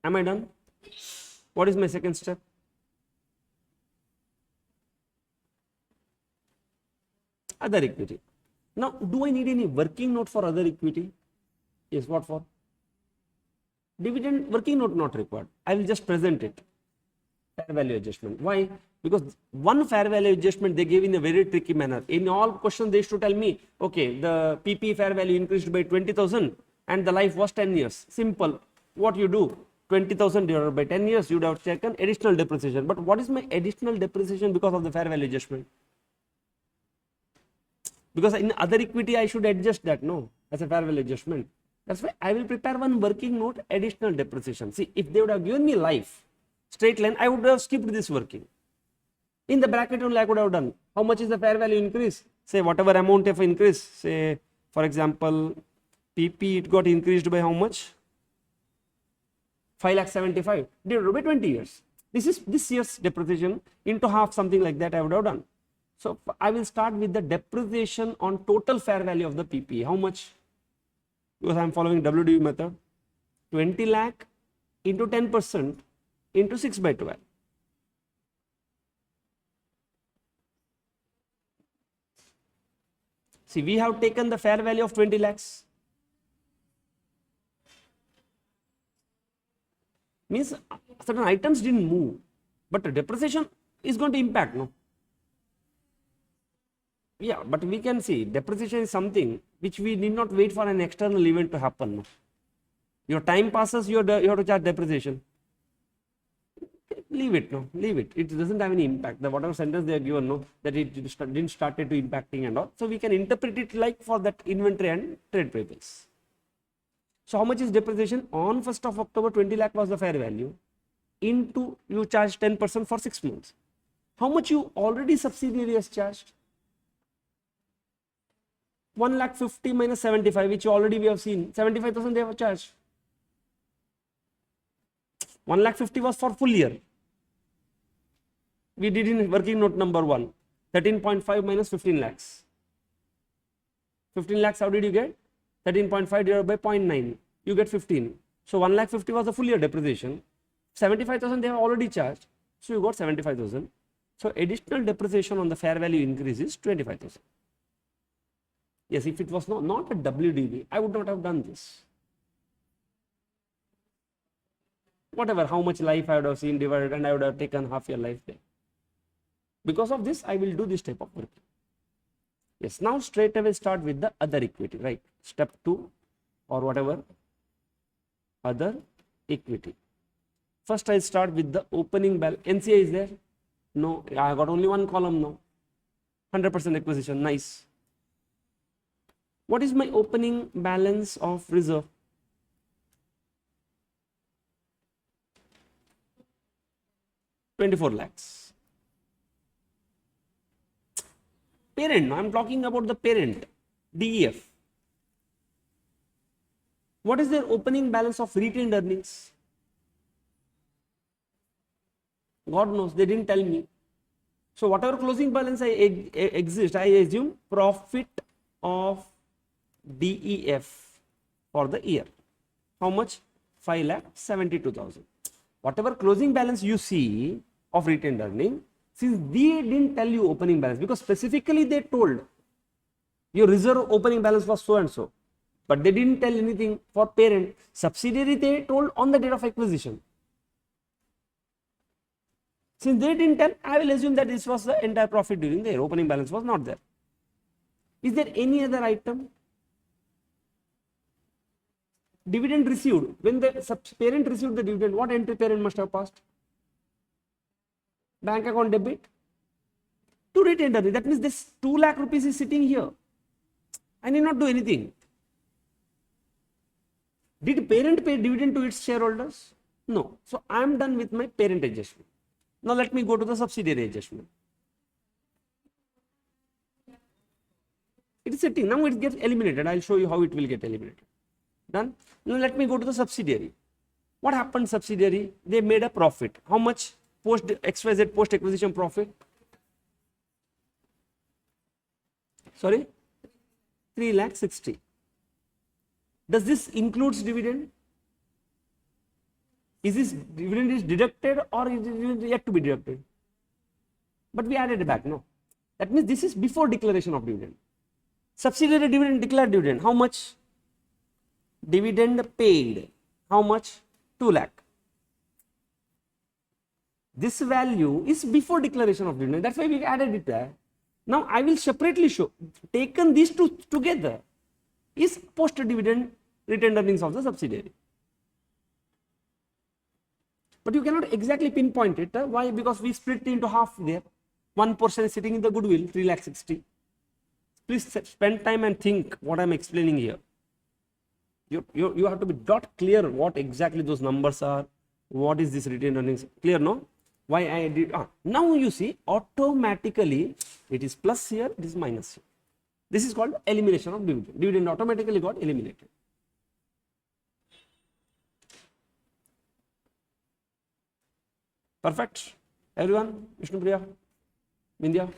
Am I done? What is my second step? Other equity. Now, do I need any working note for other equity? Yes, what for? Dividend working note not required. I will just present it. Fair value adjustment. Why? Because one fair value adjustment they gave in a very tricky manner. In all questions, they used to tell me, okay, the PP fair value increased by 20,000 and the life was 10 years. Simple. What you do? 20,000 divided by 10 years, you would have taken additional depreciation. But what is my additional depreciation because of the fair value adjustment? Because in other equity, I should adjust that, no, as a fair value adjustment. That's why I will prepare one working note, additional depreciation. See, if they would have given me life, straight line, I would have skipped this working. In the bracket only, I could have done. How much is the fair value increase? Say, whatever amount of increase, say, for example, PP, it got increased by how much? 5,75,000 divided by 20 years. This is this year's depreciation into half, something like that I would have done. So I will start with the depreciation on total fair value of the PPA. How much? Because I am following WDV method. 20 lakh into 10% into 6 by 12. See, we have taken the fair value of 20 lakhs. Means certain items didn't move, but the depreciation is going to impact, no? Yeah, but we can see depreciation is something which we need not wait for an external event to happen. No? Your time passes, you have to charge depreciation. Leave it, no, leave it. It doesn't have any impact. The whatever sentence they are given, no, that it didn't started to impacting and all. So we can interpret it like for that inventory and trade payables. So how much is depreciation? On 1st of October, 20 lakh was the fair value. Into you charge 10% for 6 months. How much you already subsidiary has charged? 1,50,000 minus 75, which already we have seen. 75,000 they have charged. 1,50,000 was for full year. We did in working note number 1. 13.5 minus 15 lakhs. 15 lakhs, how did you get? 13.5 divided by 0.9. You get 15. So 1,50,000 was the full year depreciation. 75,000 they have already charged. So you got 75,000. So additional depreciation on the fair value increase is 25,000. Yes, if it was not a WDV, I would not have done this. Whatever, how much life I would have seen divided, and I would have taken half your life there. Because of this, I will do this type of work. Yes, now straight away start with the other equity, right? Step 2 or whatever, other equity. First, I start with the opening balance. NCA is there? No, I got only one column now. 100% acquisition, nice. What is my opening balance of reserve? $24 lakhs. Parent, no, I am talking about the parent, DEF. What is their opening balance of retained earnings? God knows, they didn't tell me. So whatever closing balance exists, I assume profit of DEF for the year. How much? 5,72,000. Whatever closing balance you see of retained earning, since they didn't tell you opening balance, because specifically they told your reserve opening balance was so and so, but they didn't tell anything for parent. Subsidiary they told on the date of acquisition. Since they didn't tell, I will assume that this was the entire profit during the year. Opening balance was not there. Is there any other item? Dividend received. When the parent received the dividend, what entry parent must have passed? Bank account debit to retained earnings. That means this 2 lakh rupees is sitting here. I need not do anything. Did parent pay dividend to its shareholders? No. So I am done with my parent adjustment. Now let me go to the subsidiary adjustment. It is sitting. Now it gets eliminated. I will show you how it will get eliminated. Done. Now let me go to the subsidiary. What happened subsidiary? They made a profit. How much? Post XYZ post acquisition profit. Sorry, 3,60,000. Does this includes dividend? Is this dividend is deducted or is it yet to be deducted? But we added it back. No, that means this is before declaration of dividend. Subsidiary dividend, declared dividend. How much? Dividend paid. How much? 2 lakh. This value is before declaration of dividend. That's why we added it there. Now I will separately show. Taken these two together is post dividend retained earnings of the subsidiary. But you cannot exactly pinpoint it. Why? Because we split into half there. One portion is sitting in the goodwill, 3,60,000. Please spend time and think what I am explaining here. You have to be dot clear what exactly those numbers are. What is this retained earnings? Clear, no? Why I did? Now you see automatically it is plus here, it is minus here. This is called elimination of dividend. Dividend automatically got eliminated. Perfect. Everyone, Vishnupriya, Vindhya.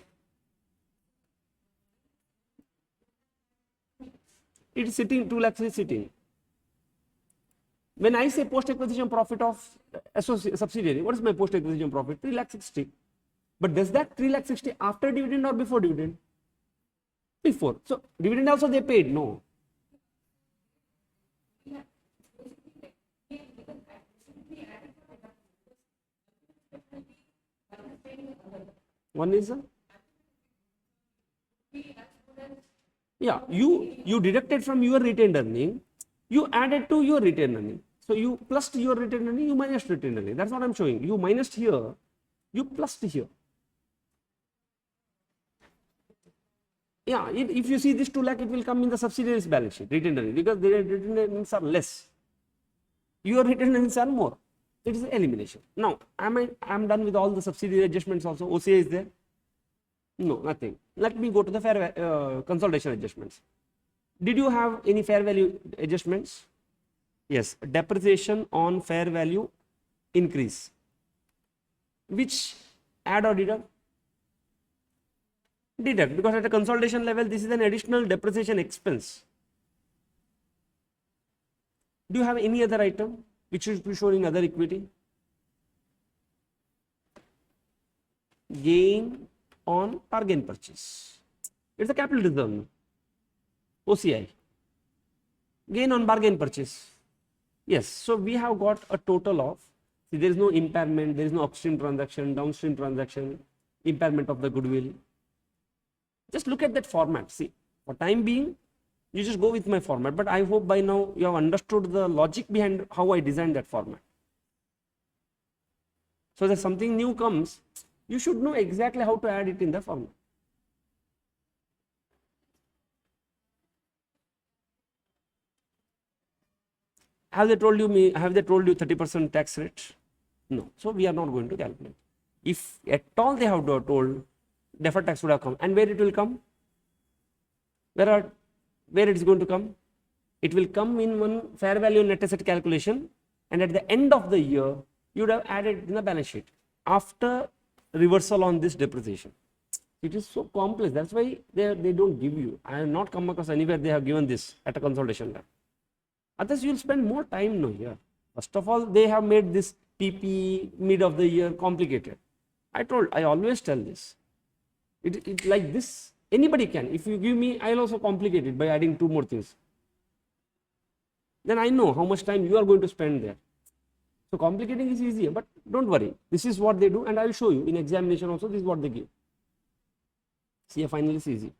It is sitting, 2 lakhs is sitting. When I say post-acquisition profit of subsidiary, what is my post-acquisition profit? 3 lakh 60. But does that 3 lakh 60 after dividend or before dividend? Before. So dividend also they paid? No. One is yeah, you deducted from your retained earning, you added to your retained earning. So you plus your retained earning, you minus retained earning. That's what I'm showing. You minus here, you plus here. Yeah, if you see this 2 lakh, it will come in the subsidiaries balance sheet, retained earnings, because their retained earnings are less. Your retained earnings are more. It is elimination. Now, I'm done with all the subsidiary adjustments also. OCA is there? No, nothing. Let me go to the consolidation adjustments. Did you have any fair value adjustments? Yes, depreciation on fair value increase. Which add or deduct? Deduct, because at a consolidation level, this is an additional depreciation expense. Do you have any other item which should be shown in other equity? Gain on bargain purchase. It's a capital reserve. OCI. Gain on bargain purchase. Yes, so we have got a total of, see, there is no impairment, there is no upstream transaction, downstream transaction, impairment of the goodwill. Just look at that format. See, for time being, you just go with my format, but I hope by now you have understood the logic behind how I designed that format. So that something new comes, you should know exactly how to add it in the format. Have they told you 30% tax rate? No. So we are not going to calculate. If at all they have told, deferred tax would have come. And where it will come? Where it is going to come? It will come in one fair value net asset calculation, and at the end of the year, you would have added in the balance sheet after reversal on this depreciation. It is so complex. That's why they don't give you. I have not come across anywhere they have given this at a consolidation lab. Otherwise, you will spend more time now here. First of all, they have made this PP mid of the year complicated. I always tell this. It like this, anybody can. If you give me, I'll also complicate it by adding 2 more things. Then I know how much time you are going to spend there. So complicating is easier, but don't worry. This is what they do, and I will show you in examination also. This is what they give. CAFinal is easy.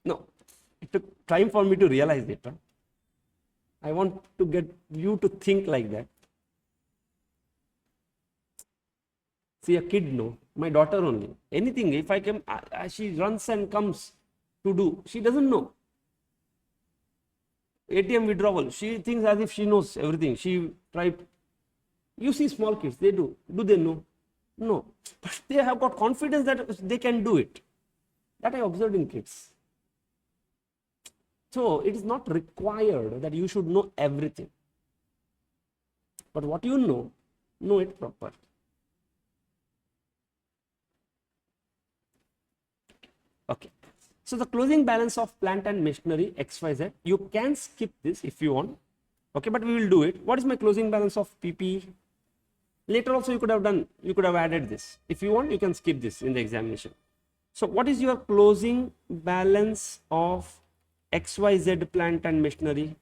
No, it took time for me to realize it. I want to get you to think like that. See, a kid, no, my daughter only. Anything, if I come, she runs and comes to do. She doesn't know. ATM withdrawal, she thinks as if she knows everything. She tried. You see small kids, they do. Do they know? No. But they have got confidence that they can do it. That I observed in kids. So it is not required that you should know everything. But what you know it proper. Okay. So the closing balance of plant and machinery XYZ, you can skip this if you want. Okay, but we will do it. What is my closing balance of PP? Later also you could have added this. If you want, you can skip this in the examination. So what is your closing balance of XYZ plant and machinery?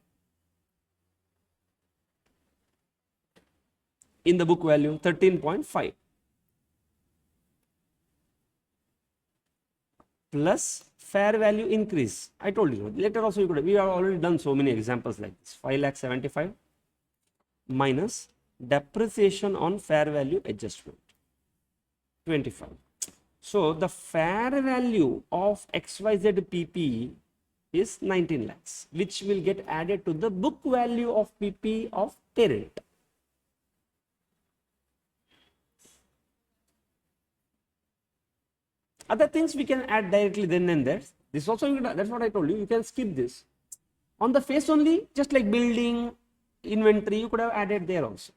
In the book value, 13.5. Plus fair value increase. I told you, later also you could have, we have already done so many examples like this. 5,75,000 minus depreciation on fair value adjustment, 25. So the fair value of XYZ PP is 19 lakhs, which will get added to the book value of PP of parent. Other things we can add directly then and there. This also, that's what I told you, you can skip this. On the face only, just like building, inventory, you could have added there also.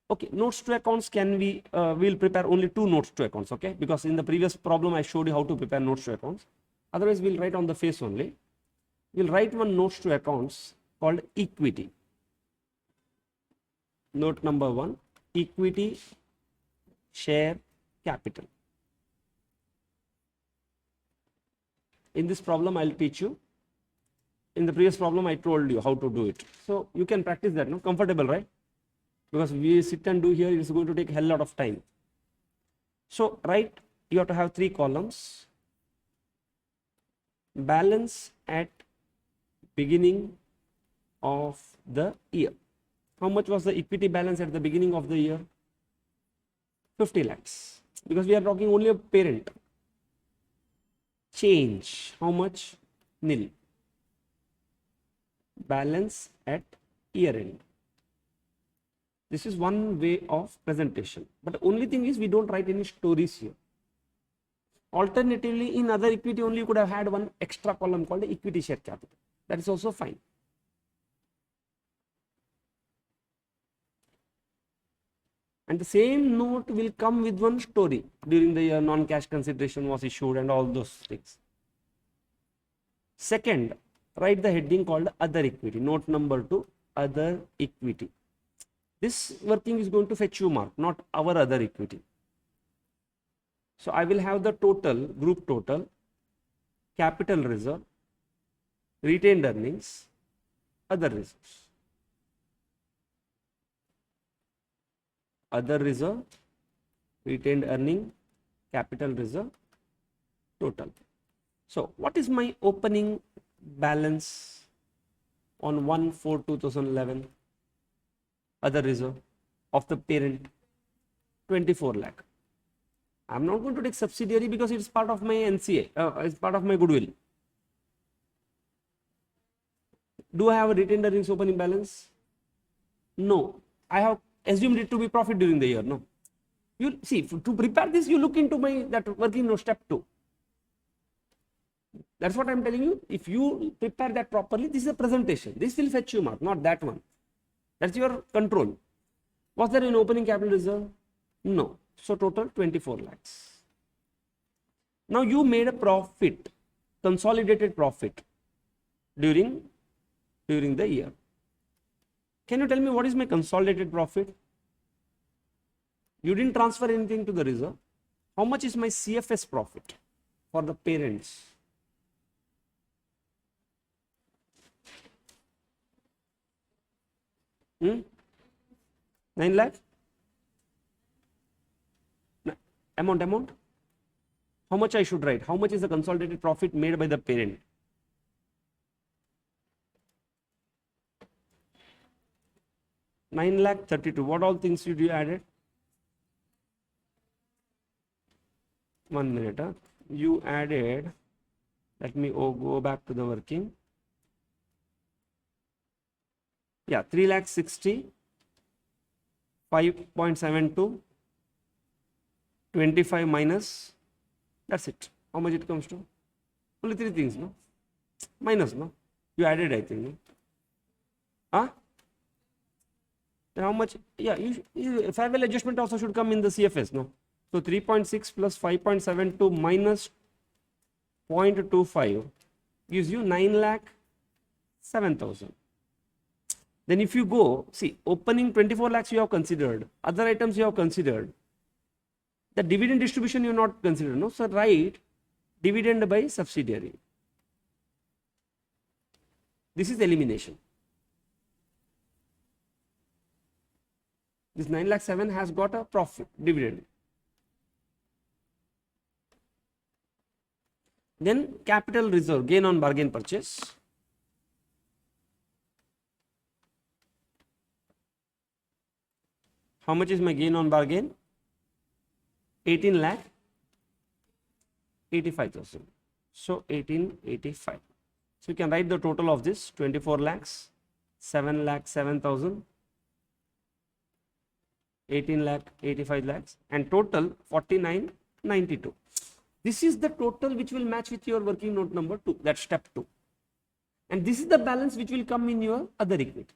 Okay, notes to accounts can we will prepare only 2 notes to accounts, okay, because in the previous problem I showed you how to prepare notes to accounts. Otherwise we'll write on the face only. We'll write one notes to accounts called equity. Note number 1, equity share capital. In this problem I'll teach you. In the previous problem I told you how to do it, so you can practice that, no? Comfortable, right? Because we sit and do here, it's going to take a hell lot of time. So write, you have to have 3 columns. Balance at beginning of the year. How much was the equity balance at the beginning of the year? 50 lakhs. Because we are talking only of parent. Change, how much? Nil. Balance at year end. This is one way of presentation. But the only thing is we don't write any stories here. Alternatively, in other equity only you could have had one extra column called equity share capital. That is also fine. And the same note will come with one story. During the year, non-cash consideration was issued and all those things. Second, write the heading called other equity. Note number 2, other equity. This working is going to fetch you mark, not our other equity. So I will have the total, group total, capital reserve, retained earnings, other reserves. Other reserve, retained earning, capital reserve, total. So what is my opening balance on 1/4/2011? Other reserve of the parent, 24 lakh. I am not going to take subsidiary because it is part of my NCA, it's part of my goodwill. Do I have a retained earnings opening balance? No. I have assumed it to be profit during the year. No. You see, to prepare this, you look into my that working note step 2. That's what I am telling you. If you prepare that properly, this is a presentation. This will fetch you mark, not that one. That's your control. Was there an opening capital reserve? No. So total 24 lakhs. Now you made a profit, consolidated profit during the year. Can you tell me what is my consolidated profit? You didn't transfer anything to the reserve. How much is my CFS profit for the parents? Hmm? 9 lakh? Amount? How much I should write? How much is the consolidated profit made by the parent? (9,32,000). What all things should you added? 1 minute. You added, let me go back to the working. Yeah, 3,60,000, 5.72, 25 minus, that's it. How much it comes to? Only 3 things, no? Minus, no? You added, I think, no? Huh? Then how much? Yeah, fair value adjustment also should come in the CFS, no? So 3.6 plus 5.72 minus 0.25 gives you 9,07,000. Then if you go, see, opening 24 lakhs you have considered, other items you have considered, the dividend distribution you have not considered, no? So write dividend by subsidiary. This is elimination. This 9,07,000 has got a profit, dividend. Then capital reserve, gain on bargain purchase. How much is my gain on bargain? 18,85,000. So 1885. So you can write the total of this 24 lakhs, 7,07,000, 18 lakh, 85 lakhs, and total 49,92. This is the total which will match with your working note number 2, that's step 2. And this is the balance which will come in your other equity.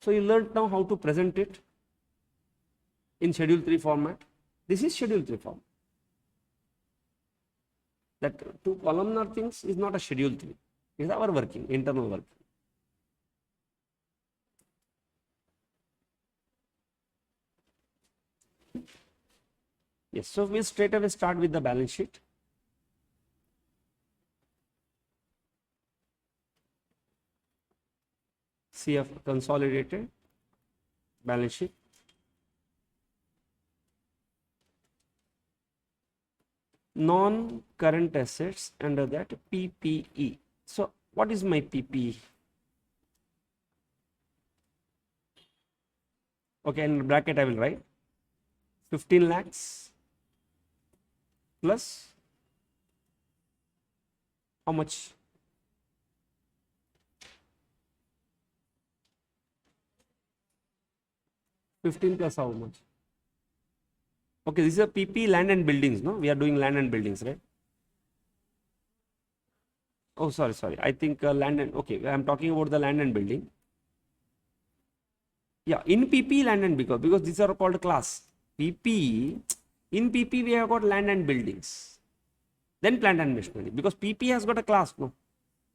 So you learned now how to present it in Schedule 3 format. This is Schedule 3 format. That 2 columnar things is not a Schedule 3. It is our working, internal working. Yes, so we'll straight away start with the balance sheet. CF consolidated balance sheet. Non-current assets, under that PPE. So what is my PPE? Okay, in bracket I will write 15 lakhs plus how much? $15 plus how much? Okay, this is a PP land and buildings, no? We are doing land and buildings, right? Oh, sorry. I think land and, okay, I am talking about the land and building. Yeah, in PP land and because these are called class. PP, in PP we have got land and buildings. Then plant and machinery, because PP has got a class, no?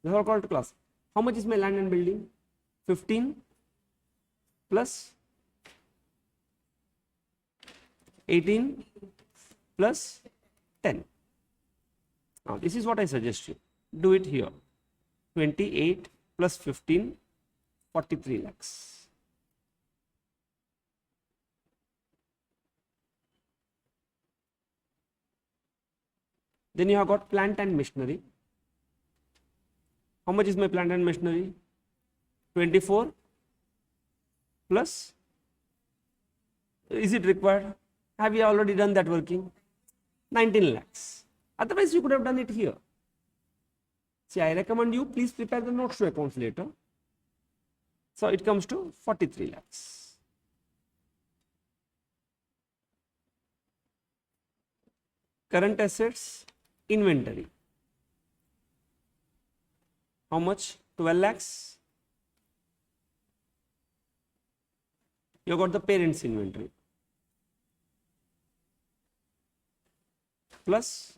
These are called class. How much is my land and building? 15 plus 18 plus 10. Now this is what I suggest you. Do it here. 28 plus 15, 43 lakhs. Then you have got plant and machinery. How much is my plant and machinery? 24 plus, is it required? Have you already done that working? 19 lakhs. Otherwise you could have done it here. See, I recommend you please prepare the notes to accounts later. So it comes to 43 lakhs. Current assets, inventory. How much? 12 lakhs. You got the parents inventory plus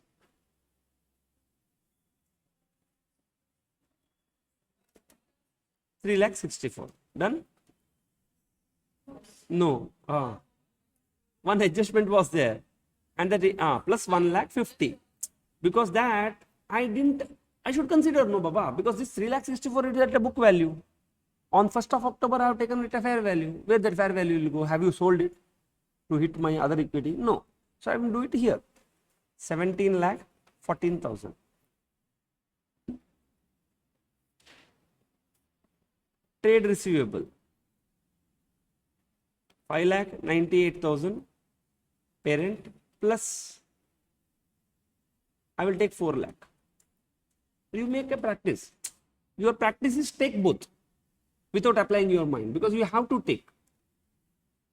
$3,64,000. Done? No. One adjustment was there, and that plus 1,50,000, because that I should consider, no Baba, because this 3,64,000 is at a book value. On 1st of October I have taken it a fair value. Where that fair value will go? Have you sold it to hit my other equity? No. So I will do it here. 17,14,000. Trade receivable, 5,98,000 parent plus I will take 4 lakh. You make a practice. Your practice is take both without applying your mind, because you have to take.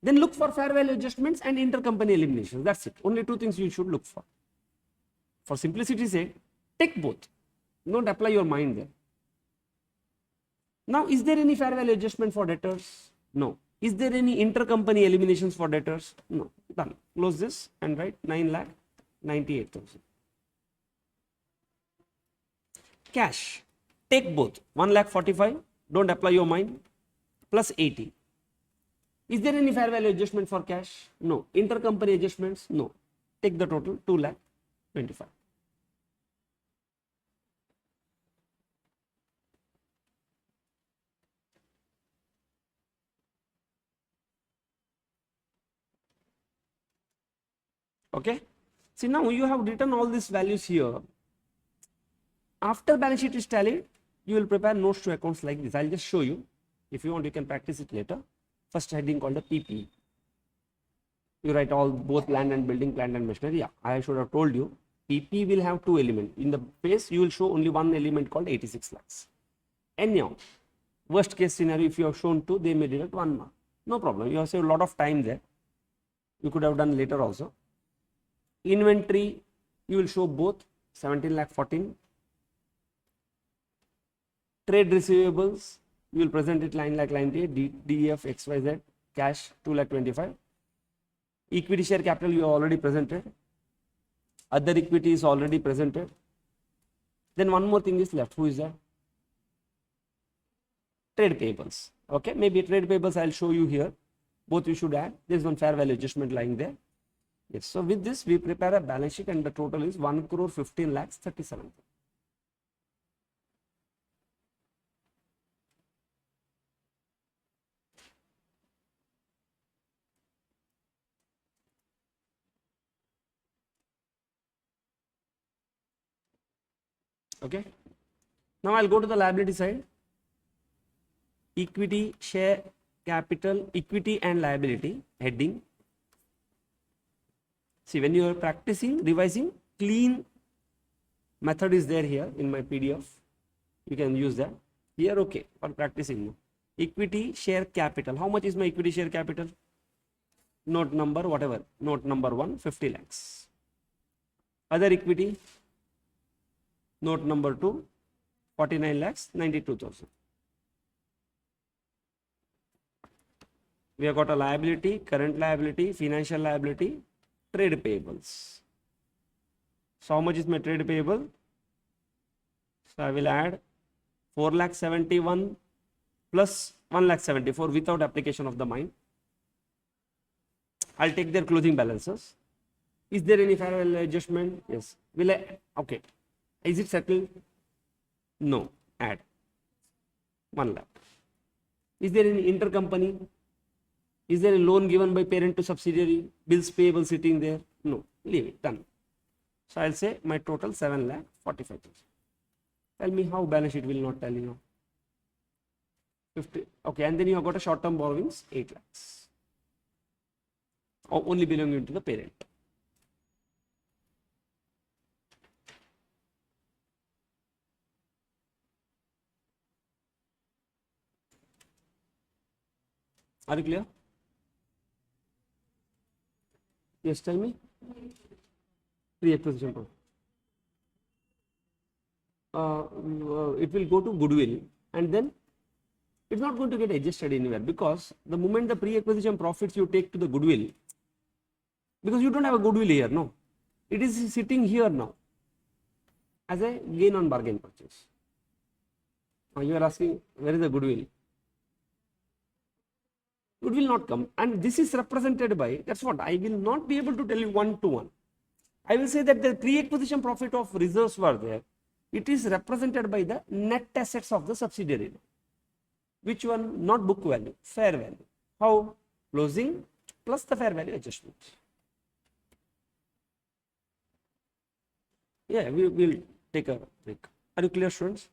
Then look for fair value adjustments and intercompany eliminations. That's it. Only 2 things you should look for. For simplicity's sake, take both. Don't apply your mind there. Now, is there any fair value adjustment for debtors? No. Is there any intercompany eliminations for debtors? No. Done. Close this and write 9,98,000. Cash. Take both. 1,45,000. Don't apply your mind. Plus 80. Is there any fair value adjustment for cash? No. Intercompany adjustments? No. Take the total 2,25,000. Okay. See, now you have written all these values here. After balance sheet is tallied, you will prepare notes to accounts like this. I'll just show you. If you want, you can practice it later. First heading called the PP. You write all both land and building, plant and machinery. Yeah, I should have told you. PP will have 2 elements. In the face, you will show only 1 element called 86 lakhs. Anyhow, worst case scenario, if you have shown 2, they may deduct 1 mark. No problem. You have saved a lot of time there. You could have done later also. Inventory, you will show both 17 lakh 14. Trade receivables, you will present it line like line DEF XYZ, cash 2 lakh 25. Equity share capital you have already presented. Other equity is already presented. Then one more thing is left. Who is that? Trade payables. Okay, maybe trade payables I'll show you here. Both you should add. There is one fair value adjustment lying there. Yes. So with this we prepare a balance sheet and the total is 1 crore 15 lakhs 37. Okay. Now I'll go to the liability side. Equity, share, capital, equity and liability heading. See, when you are practicing, revising, clean method is there here in my PDF. You can use that. Here, okay, for practicing. Equity, share, capital. How much is my equity, share, capital? Note number, whatever. Note number 1, 50 lakhs. Other equity, note number 2, 49 lakhs, 92,000. We have got a liability, current liability, financial liability, trade payables. So how much is my trade payable? So I will add 4 lakh 71 plus 1 lakh 74 without application of the mine. I'll take their closing balances. Is there any fair value adjustment? Yes. Will I? Okay. Is it settled? No. Add 1 lakh. Is there any intercompany? Is there a loan given by parent to subsidiary? Bills payable sitting there? No. Leave it. Done. So I'll say my total 7 lakh 45,000. Tell me how balance sheet will not tell you now. 50. Okay. And then you have got a short-term borrowings 8 lakhs. Only belonging to the parent. Are you clear? Yes, tell me. Pre-acquisition profit. It will go to goodwill and then it's not going to get adjusted anywhere because the moment the pre-acquisition profits you take to the goodwill, because you don't have a goodwill here, no. It is sitting here now as a gain on bargain purchase. Now you are asking, where is the goodwill? It will not come, and this is represented by, that's what I will not be able to tell you one to one. I will say that the pre-acquisition profit of reserves were there. It is represented by the net assets of the subsidiary. Which one? Not book value, fair value. How? Closing plus the fair value adjustment. Yeah, we will take a break. Are you clear, students?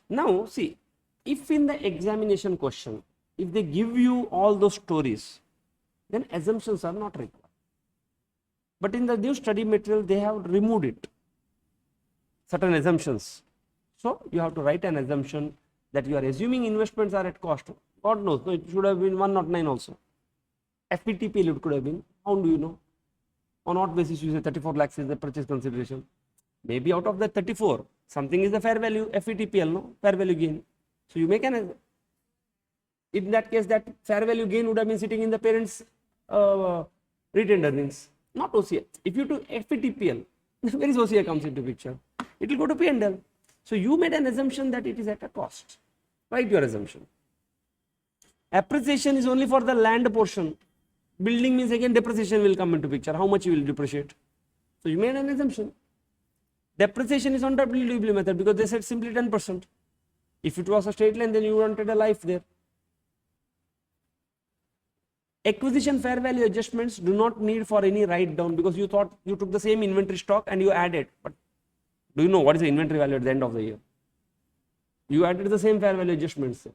Now see, if in the examination question, if they give you all those stories, then assumptions are not required. But in the new study material, they have removed it, certain assumptions. So you have to write an assumption that you are assuming investments are at cost. God knows, no, it should have been 109 also. FPTPL it could have been. How do you know? On what basis you say 34 lakhs is the purchase consideration? Maybe out of the 34, something is the fair value, FETPL, no? Fair value gain. So you make an, in that case, that fair value gain would have been sitting in the parent's retained earnings, not OCI. If you do FETPL, where is OCI comes into picture? It will go to P&L. So you made an assumption that it is at a cost. Write your assumption. Appreciation is only for the land portion. Building means again depreciation will come into picture. How much you will depreciate? So you made an assumption. Depreciation is on WDW method because they said simply 10%. If it was a straight line, then you wanted a life there. Acquisition fair value adjustments do not need for any write down because you thought you took the same inventory stock and you added. But do you know what is the inventory value at the end of the year? You added the same fair value adjustments.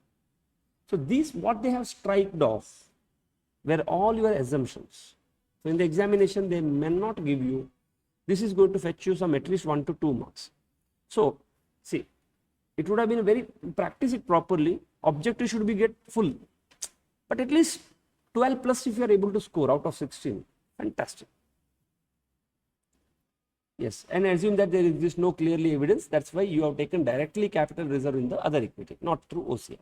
So these, what they have striked off were all your assumptions. So in the examination, they may not give you. This is going to fetch you some at least 1 to 2 marks. So see, it would have been very, practice it properly. Objective should be get full, but at least 12 plus if you are able to score out of 16. Fantastic. Yes, and assume that there exists no clearly evidence. That's why you have taken directly capital reserve in the other equity, not through OCI.